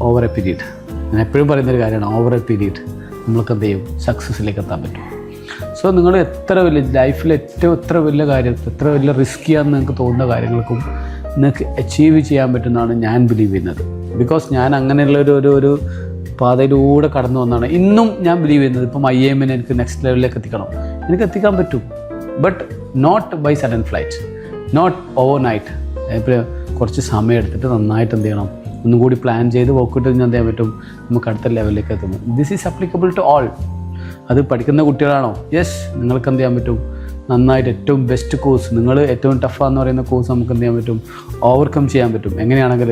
ഓവർ എ പീരീഡ്, ഞാൻ എപ്പോഴും പറയുന്നൊരു കാര്യമാണ്, ഓവർ എ പീരീഡ് നമ്മൾക്ക് എന്ത് ചെയ്യും, സക്സസ്സിലേക്ക് എത്താൻ പറ്റും. സോ നിങ്ങൾ എത്ര വലിയ ലൈഫിൽ എത്ര വലിയ കാര്യം, എത്ര വലിയ റിസ്ക്കിയാണെന്ന് നിങ്ങൾക്ക് തോന്നുന്ന കാര്യങ്ങൾക്കും നിങ്ങൾക്ക് അച്ചീവ് ചെയ്യാൻ പറ്റുമെന്നാണ് ഞാൻ ബിലീവ് ചെയ്യുന്നത്. ബിക്കോസ് ഞാൻ അങ്ങനെയുള്ള ഒരു പാതയിലൂടെ കടന്നു വന്നതാണ്. ഇന്നും ഞാൻ ബിലീവ് ചെയ്യുന്നത്, ഇപ്പം IIM എനിക്ക് നെക്സ്റ്റ് ലെവലിലേക്ക് എത്തിക്കണം, എനിക്ക് എത്തിക്കാൻ പറ്റും. But not by sudden flight, not overnight. ഇപ്പോൾ കുറച്ച് സമയം എടുത്തിട്ട് നന്നായിട്ട് എന്ത് ചെയ്യണം, ഒന്നും കൂടി പ്ലാൻ ചെയ്ത് വർക്കൗട്ട് കഴിഞ്ഞാൽ എന്ത് ചെയ്യാൻ പറ്റും, നമുക്ക് അടുത്ത ലെവലിലേക്ക് എത്തുന്നത്. This is applicable to all. അത് പഠിക്കുന്ന കുട്ടികളാണോ, യെസ്, നിങ്ങൾക്ക് എന്ത് ചെയ്യാൻ പറ്റും, നന്നായിട്ട് ഏറ്റവും ബെസ്റ്റ് കോഴ്സ്, നിങ്ങൾ ഏറ്റവും ടഫാന്ന് പറയുന്ന കോഴ്സ് നമുക്ക് എന്ത് ചെയ്യാൻ പറ്റും, ഓവർകം ചെയ്യാൻ പറ്റും. എങ്ങനെയാണെങ്കിൽ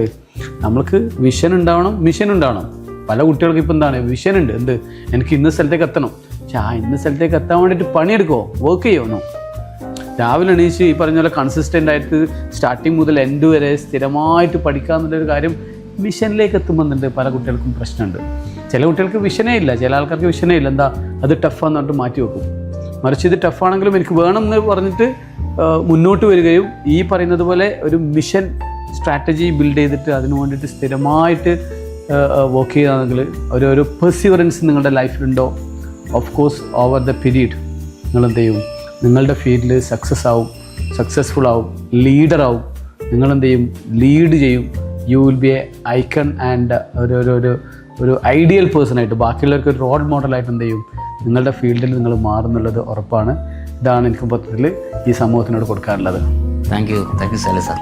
നമ്മൾക്ക് വിഷൻ ഉണ്ടാവണം, മിഷൻ ഉണ്ടാവണം. പല കുട്ടികൾക്ക് ഇപ്പോൾ എന്താണ്, വിഷൻ ഉണ്ട്, എന്ത്, എനിക്ക് ഇന്ന സ്ഥലത്തേക്ക് എത്തണം. പക്ഷേ ആ ഇന്ന സ്ഥലത്തേക്ക് എത്താൻ വേണ്ടിയിട്ട് പണിയെടുക്കുമോ, വർക്ക് ചെയ്യുമോ? രാവിലെ എണീച്ച് ഈ പറഞ്ഞ പോലെ കൺസിസ്റ്റൻ്റ് ആയിട്ട് സ്റ്റാർട്ടിങ് മുതൽ എൻഡ് വരെ സ്ഥിരമായിട്ട് പഠിക്കുക എന്നുള്ളൊരു കാര്യം മിഷനിലേക്ക് എത്തുമ്പോഴുണ്ട് പല കുട്ടികൾക്കും പ്രശ്നമുണ്ട്. ചില കുട്ടികൾക്ക് വിഷനേ ഇല്ല, ചില ആൾക്കാർക്ക് വിഷനേ ഇല്ല. എന്താ, അത് ടഫാന്ന് പറഞ്ഞിട്ട് മാറ്റി വെക്കും. മറിച്ച് ഇത് ടഫാണെങ്കിലും എനിക്ക് വേണം എന്ന് പറഞ്ഞിട്ട് മുന്നോട്ട് വരികയും ഈ പറയുന്നത് പോലെ ഒരു മിഷൻ സ്ട്രാറ്റജി ബിൽഡ് ചെയ്തിട്ട് അതിന് വേണ്ടിയിട്ട് സ്ഥിരമായിട്ട് വർക്ക് ചെയ്യുകയാണെങ്കിൽ ഒരു പെർസിവറൻസ് നിങ്ങളുടെ ലൈഫിലുണ്ടോ, of course over the period നിങ്ങളെന്ത് ചെയ്യും, നിങ്ങളുടെ ഫീൽഡിൽ സക്സസ്ഫുൾ ആവും, ലീഡറാവും. നിങ്ങളെന്ത് ചെയ്യും, ലീഡ് ചെയ്യും. You will be A icon and ഒരു ഐഡിയൽ പേഴ്സണായിട്ട്, ബാക്കിയുള്ളവർക്ക് ഒരു റോൾ മോഡലായിട്ട് എന്ത് ചെയ്യും, നിങ്ങളുടെ ഫീൽഡിൽ നിങ്ങൾ മാറുന്നുള്ളത് ഉറപ്പാണ്. ഇതാണ് എനിക്ക് മൊത്തത്തിൽ ഈ സമൂഹത്തിനോട് കൊടുക്കാറുള്ളത്. Thank you Sali sir.